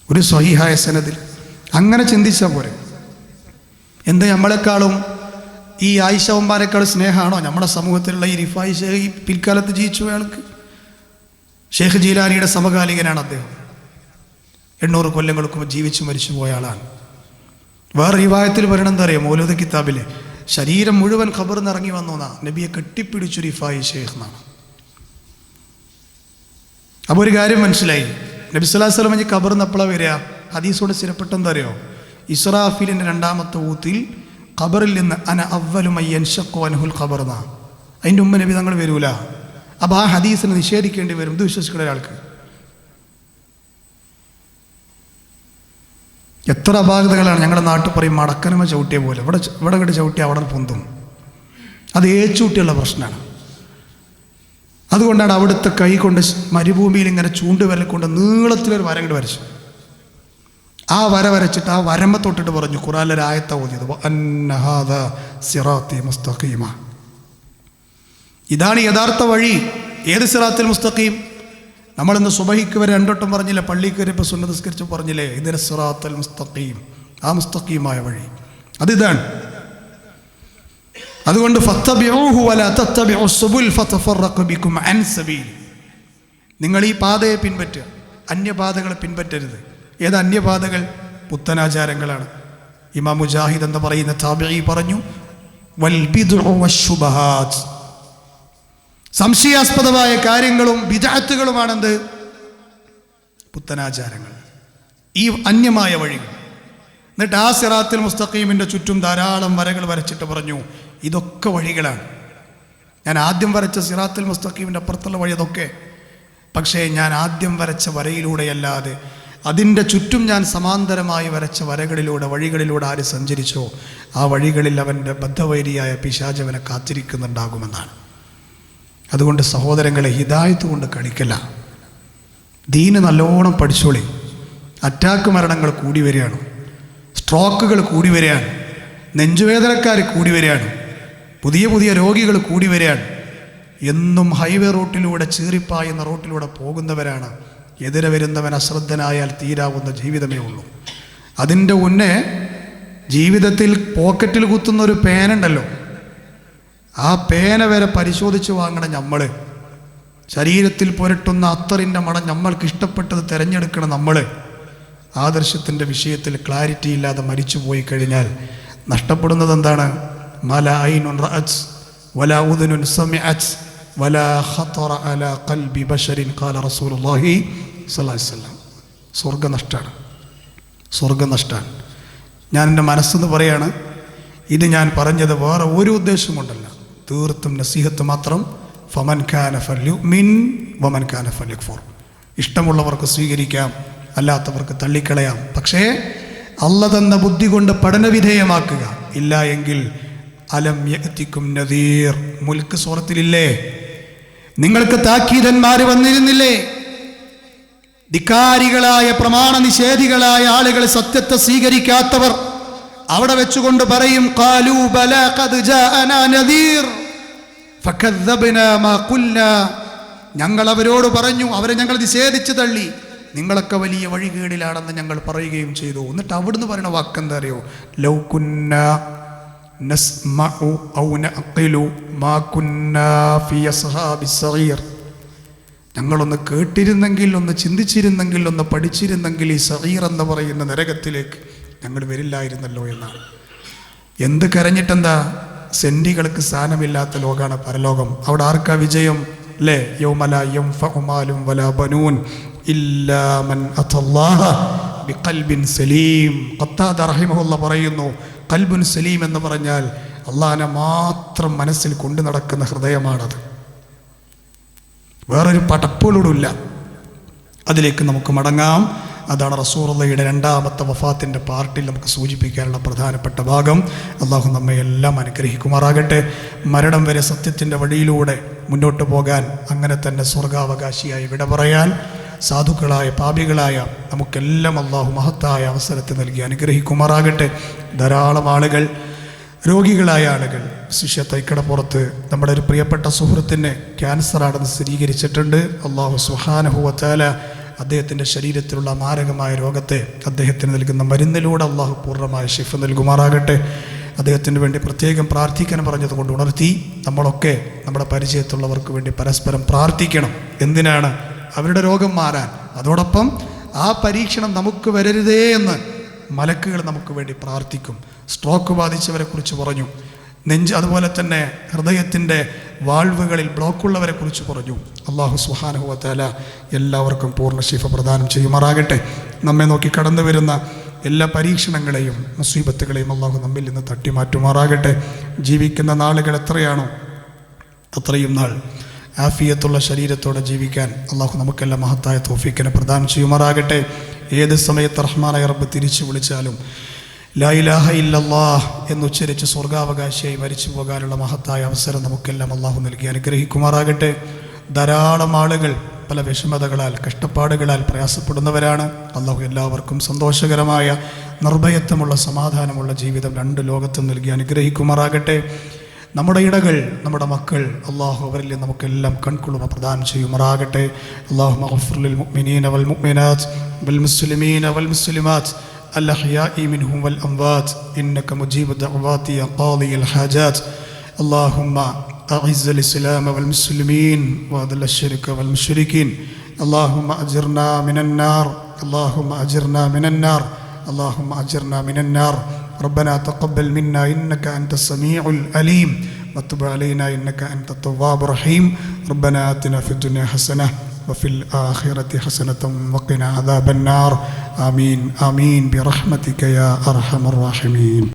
ഒരു സ്വഹീഹായ സനദിൽ. അങ്ങനെ ചിന്തിച്ചാൽ പോരെ? എന്താ നമ്മളെക്കാളും ഈ ആയിഷ ഉമ്മാനേക്കാളും സ്നേഹമാണോ നമ്മുടെ സമൂഹത്തിലുള്ള ഈ റിഫായി ഷേഖ്? ഈ പിൽക്കാലത്ത് ജീവിച്ചു അയാൾക്ക്. ഷേഖ് ജീലാനിയുടെ സമകാലികനാണ് അദ്ദേഹം. 800 കൊല്ലങ്ങൾക്ക് മുമ്പ് ജീവിച്ചു മരിച്ചു പോയ ആളാണ്. വേറെ റിവായത്തിൽ പറയണം എന്താ അറിയാം? മൗലൂദ് കിതാബിൽ ശരീരം മുഴുവൻ ഖബറിന്ന് ഇറങ്ങി വന്നു എന്നാ, നബിയെ കെട്ടിപ്പിടിച്ചു റിഫായി ഷേഖ് എന്നാണ്. അപ്പോൾ ഒരു കാര്യം മനസ്സിലായി, നബി സ്വല്ലല്ലാഹു അലൈഹി വസല്ലം ഖബറിന്ന് എപ്പോഴാണ് വരിക? ഹദീസോട് സ്ഥിരപ്പെട്ടെന്താ അറിയോ? ഇസ്രാഫീലിൻ്റെ രണ്ടാമത്തെ ഊത്തിൽ ഖബറിൽ നിന്ന് അന അവ്വലു മയ്യൻ ഷഖു അൻഹുൽ ഖബർ എന്നാ. അതിൻ്റെ ഉമ്മ നബി തങ്ങൾ വരൂല. അപ്പോൾ ആ ഹദീസിനെ നിഷേധിക്കേണ്ടി വരും. ഇത് വിശ്വസിക്കുന്ന ഒരാൾക്ക് എത്ര അപാകതകളാണ്. ഞങ്ങളുടെ നാട്ടിൽ പറയും മടക്കനമ ചവിട്ടിയ പോലെ. ഇവിടെ ഇങ്ങോട്ട് ചവിട്ടി അവിടെ പൊന്തും. അത് ഏച്ചൂട്ടിയുള്ള പ്രശ്നമാണ്. അതുകൊണ്ടാണ് അവിടുത്തെ കൈ കൊണ്ട് മരുഭൂമിയിൽ ഇങ്ങനെ ചൂണ്ടുവിരൽ കൊണ്ട് നീളത്തിലൊരു വര ഇങ്ങോട്ട് വരച്ചു. ആ വര വരച്ചിട്ട് ആ വരമ്പ തൊട്ടിട്ട് പറഞ്ഞു, ഖുർആനിലെ ആയത്ത ഓതിയത്, അന്ന ഹാദാ സിറാത്തി മുസ്തഖീമ. ഇതാണ് യഥാർത്ഥ വഴി. ഏത് സിറാത്തിൽ മുസ്തഖീം? നമ്മളിന്ന് സുബഹിക്ക് വരെ രണ്ടോട്ടം പറഞ്ഞില്ലേ, പള്ളിക്ക് വരെ ഇപ്പോൾ സുന്നത്ത് നിസ്കരിച്ച് പറഞ്ഞില്ലേ, ഇതിന് സിറാത്തുൽ മുസ്തഖീം, ആ മുസ്തഖീമായ വഴി അതിതാണ്. അതുകൊണ്ട് ഫത്തബിഊഹു വലാ തത്തബിഉസ് സുബുൽ ഫതഫറഖു ബികും അൻ സബീൽ. നിങ്ങൾ ഈ പാതയെ പിൻപറ്റുക, അന്യപാതകളെ പിൻപറ്റരുത്. ഏത് അന്യപാതകൾ? പുത്തനാചാരങ്ങളാണ്. ഇമാം മുജാഹിദ് എന്ന് പറയുന്ന താബിഈ പറഞ്ഞു, വൽ ബിദ്ഉ വശുബഹാത്ത്, സംശയാസ്പദമായ കാര്യങ്ങളും ബിദ്അത്തുകളുമാണെന്ത്? പുത്തനാചാരങ്ങൾ, ഈ അന്യമായ വഴികൾ. എന്നിട്ട് ആ സിറാത്തുൽ മുസ്തഖീമിൻ്റെ ചുറ്റും ധാരാളം വരകൾ വരച്ചിട്ട് പറഞ്ഞു, ഇതൊക്കെ വഴികളാണ്. ഞാൻ ആദ്യം വരച്ച സിറാത്തുൽ മുസ്തഖീമിൻ്റെ അപ്പുറത്തുള്ള വഴി അതൊക്കെ. പക്ഷേ ഞാൻ ആദ്യം വരച്ച വരയിലൂടെയല്ലാതെ അതിൻ്റെ ചുറ്റും ഞാൻ സമാന്തരമായി വരച്ച വരകളിലൂടെ, വഴികളിലൂടെ ആര് സഞ്ചരിച്ചോ ആ വഴികളിൽ അവൻ്റെ ബദ്ധവൈരിയായ പിശാചവനെ കാത്തിരിക്കുന്നുണ്ടാകുമെന്നാണ്. അതുകൊണ്ട് സഹോദരങ്ങളെ, ഹിദായത്ത് കൊണ്ട് കളിക്കല്ല. ദീന് നല്ലോണം പഠിച്ചോളി. അറ്റാക്ക് മരണങ്ങൾ കൂടി വരികയാണ്, സ്ട്രോക്കുകൾ കൂടി വരികയാണ്, നെഞ്ചുവേദനക്കാർ കൂടി വരികയാണ്, പുതിയ പുതിയ രോഗികൾ കൂടി വരികയാണ്. എന്നും ഹൈവേ റൂട്ടിലൂടെ, ചീറിപ്പായുന്ന റൂട്ടിലൂടെ പോകുന്നവരാണ്. എതിരെ വരുന്നവൻ അശ്രദ്ധനായാൽ തീരാവുന്ന ജീവിതമേ ഉള്ളൂ. അതിൻ്റെ മുന്നേ ജീവിതത്തിൽ പോക്കറ്റിൽ കുത്തുന്ന ഒരു പേനുണ്ടല്ലോ, ആ പേന വരെ പരിശോധിച്ച് വാങ്ങണം നമ്മൾ. ശരീരത്തിൽ പുരട്ടുന്ന അത്തറിൻ്റെ മണം നമ്മൾക്ക് ഇഷ്ടപ്പെട്ടത് തിരഞ്ഞെടുക്കണം നമ്മൾ. ആദർശത്തിൻ്റെ വിഷയത്തിൽ ക്ലാരിറ്റി ഇല്ലാതെ മരിച്ചു പോയി കഴിഞ്ഞാൽ നഷ്ടപ്പെടുന്നത് എന്താണ്? മലാ ഐനുൻ റഅത് വലാ ഉദുനുൻ സമിഅത് വലാ ഖതറ അലാ ഖൽബി ബശരിൻ ഖാല റസൂലുള്ളാഹി സ്വല്ലല്ലാഹി അലൈഹി വസല്ലം. സ്വർഗ്ഗനഷ്ടമാണ്, സ്വർഗ്ഗനഷ്ടമാണ്. ഞാൻ എൻ്റെ മനസ്സെന്ന് പറയാണ്, ഇത് ഞാൻ പറഞ്ഞത് വേറെ ഒരു ഉദ്ദേശം കൊണ്ടല്ല, തീർത്തും നസീഹത്ത് മാത്രം. ഫമൻ കാന ഫല്യുമിൻ വമൻ കാന ഫല്യക്ഫുർ. ഇഷ്ടമുള്ളവർക്ക് സ്വീകരിക്കാം, അല്ലാത്തവർക്ക് തള്ളിക്കളയാം. പക്ഷേ അല്ല തന്ന ബുദ്ധി കൊണ്ട് പഠനവിധേയമാക്കുക. ഇല്ല എങ്കിൽ അലം യഅതികും നദീർ, മുൽക്ക് സൂറത്തിലില്ലേ, നിങ്ങൾക്ക് താക്കീതന്മാർ വന്നിരുന്നില്ലേ? ധിക്കാരികളായ പ്രമാണ നിഷേധികളായ ആളുകൾ, സത്യത്തെ സ്വീകരിക്കാത്തവർ അവിടെ വെച്ചുകൊണ്ട് പറയും, ഖാലൂ ബലാ ഖദ് ജാഅനാ നദീർ ഫകദ്ദബ്നാ മാ ഖുൽനാ. ഞങ്ങൾ അവരോട് പറഞ്ഞു, അവരെ ഞങ്ങൾ നിഷേധിച്ചു തള്ളി, നിങ്ങളൊക്കെ വലിയ വഴികേടിലാണെന്ന് ഞങ്ങൾ പറയുകയും ചെയ്തു. എന്നിട്ട് അവിടുന്ന് പറയുന്ന വാക്കെന്താ അറിയോ? ലൗ കുന്നാ നസ്മഉ ഔ നഅഖിലു മാ കുന്നാ ഫീ അസ്ഹാബിസ് സഗീർ. ഞങ്ങളൊന്ന് കേട്ടിരുന്നെങ്കിൽ, ഒന്ന് ചിന്തിച്ചിരുന്നെങ്കിൽ, ഒന്ന് പഠിച്ചിരുന്നെങ്കിൽ ഈ സഗീർ എന്ന് പറയുന്ന നരകത്തിലേക്ക് ഞങ്ങൾ വരില്ലായിരുന്നല്ലോ എന്നാണ്. എന്ത് കരഞ്ഞിട്ടെന്താ? സെന്റികൾക്ക് സ്ഥാനമില്ലാത്ത ലോകമാണ് പരലോകം. അവിടെ ആർക്കാ വിജയം? അല്ലേ? യൗമ ലാ യൻഫഉ മാലും വലാ ബനൂൻ ഇല്ലാ മൻ അത്തല്ലാഹ ബിഖൽബിൻ സലീം. ഖത്താദ റഹിമഹുല്ലാഹ് പറയുന്നു, ഖൽബുൻ സലീം എന്ന് പറഞ്ഞാൽ അള്ളാഹനെ മാത്രം മനസ്സിൽ കൊണ്ടു നടക്കുന്ന ഹൃദയമാണത്. വേറൊരു പടപ്പുകളോടുമില്ല. അതിലേക്ക് നമുക്ക് മടങ്ങാം. അതാണ് റസൂലുള്ളാഹിയുടെ രണ്ടാമത്തെ വഫാത്തിൻ്റെ പാർട്ടിൽ നമുക്ക് സൂചിപ്പിക്കാനുള്ള പ്രധാനപ്പെട്ട ഭാഗം. അള്ളാഹു നമ്മെ എല്ലാം അനുഗ്രഹിക്കുമാറാകട്ടെ. മരണം വരെ സത്യത്തിൻ്റെ വഴിയിലൂടെ മുന്നോട്ട് പോകാൻ, അങ്ങനെ തന്നെ സ്വർഗാവകാശിയായി വിട പറയാൻ സാധുക്കളായ പാപികളായ നമുക്കെല്ലാം അള്ളാഹു മഹത്തായ അവസരത്തെ നൽകി അനുഗ്രഹിക്കുമാറാകട്ടെ. ധാരാളം ആളുകൾ, രോഗികളായ ആളുകൾ, ശിഷ്യ തൈക്കടപ്പുറത്ത് നമ്മുടെ ഒരു പ്രിയപ്പെട്ട സുഹൃത്തിന് ക്യാൻസറാണെന്ന് സ്ഥിരീകരിച്ചിട്ടുണ്ട്. അള്ളാഹു സുബ്ഹാനഹു വ തആല അദ്ദേഹത്തിൻ്റെ ശരീരത്തിലുള്ള മാരകമായ രോഗത്തെ അദ്ദേഹത്തിന് നൽകുന്ന മരുന്നിലൂടെ അള്ളാഹു പൂർണ്ണമായ ശിഫ നൽകുമാറാകട്ടെ. അദ്ദേഹത്തിന് വേണ്ടി പ്രത്യേകം പ്രാർത്ഥിക്കാൻ പറഞ്ഞതുകൊണ്ട് ഉണർത്തി. നമ്മളൊക്കെ നമ്മുടെ പരിചയത്തുള്ളവർക്ക് വേണ്ടി പരസ്പരം പ്രാർത്ഥിക്കണം. എന്തിനാണ്? അവരുടെ രോഗം മാറാൻ. അതോടൊപ്പം ആ പരീക്ഷണം നമുക്ക് വരരുതേ എന്ന് മലക്കുകൾ നമുക്ക് വേണ്ടി പ്രാർത്ഥിക്കും. സ്ട്രോക്ക് ബാധിച്ചവരെ കുറിച്ച് പറഞ്ഞു, അതുപോലെ തന്നെ ഹൃദയത്തിൻ്റെ വാൾവുകളിൽ ബ്ലോക്കുള്ളവരെ കുറിച്ച് പറഞ്ഞു. അള്ളാഹു സുബ്ഹാനഹു വ തആല എല്ലാവർക്കും പൂർണ്ണ ശിഫ പ്രദാനം ചെയ്യുമാറാകട്ടെ. നമ്മെ നോക്കി കടന്നു വരുന്ന എല്ലാ പരീക്ഷണങ്ങളെയും മുസീബത്തുകളെയും അള്ളാഹു നമ്മിൽ നിന്ന് തട്ടിമാറ്റുമാറാകട്ടെ. ജീവിക്കുന്ന നാളുകൾ എത്രയാണോ അത്രയും നാൾ ആഫിയത്തുള്ള ശരീരത്തോടെ ജീവിക്കാൻ അള്ളാഹു നമുക്കെല്ലാം മഹത്തായ തൗഫീഖിനെ പ്രദാനം ചെയ്യുമാറാകട്ടെ. ഏത് സമയത്ത് റഹ്മാനായ റബ്ബ് തിരിച്ചു വിളിച്ചാലും ലാ ഇലാഹ ഇല്ലല്ലാഹ് എന്നുച്ചരിച്ച് സ്വർഗാവകാശിയായി മരിച്ചു പോകാനുള്ള മഹത്തായ അവസരം നമുക്കെല്ലാം അള്ളാഹു നൽകി അനുഗ്രഹിക്കുമാറാകട്ടെ. ധാരാളം ആളുകൾ പല വിഷമതകളാൽ കഷ്ടപ്പാടുകളാൽ പ്രയാസപ്പെടുന്നവരാണ്. അള്ളാഹു എല്ലാവർക്കും സന്തോഷകരമായ നിർഭയത്വമുള്ള സമാധാനമുള്ള ജീവിതം രണ്ട് ലോകത്തും നൽകി അനുഗ്രഹിക്കുമാറാകട്ടെ. നമ്മുടെ ഇടകൾ, നമ്മുടെ മക്കൾ, അള്ളാഹു അവരിൽ നമുക്കെല്ലാം കൺകുളിമ പ്രദാനം ചെയ്യുമാറാകട്ടെ. അല്ലാഹുമ്മ ഗ്ഫിർ ലിൽ മുഅ്മിനീന വൽ മുഅ്മിനാത്ത് വൽ മുസ്ലിമീന വൽ മുസ്ലിമാത്ത് الأحياء منهم والأموات إنك مجيب الدعوات يا قاضي الحاجات. اللهم أعز الإسلام والمسلمين وأذل الشرك والمشركين. اللهم أجرنا من النار، اللهم أجرنا من النار، اللهم أجرنا من النار. ربنا تقبل منا إنك أنت السميع العليم وتب علينا إنك أنت التواب الرحيم. ربنا آتنا في الدنيا حسنة وفي الآخرة حسنة وقنا عذاب النار. آمين آمين برحمتك يا أرحم الراحمين.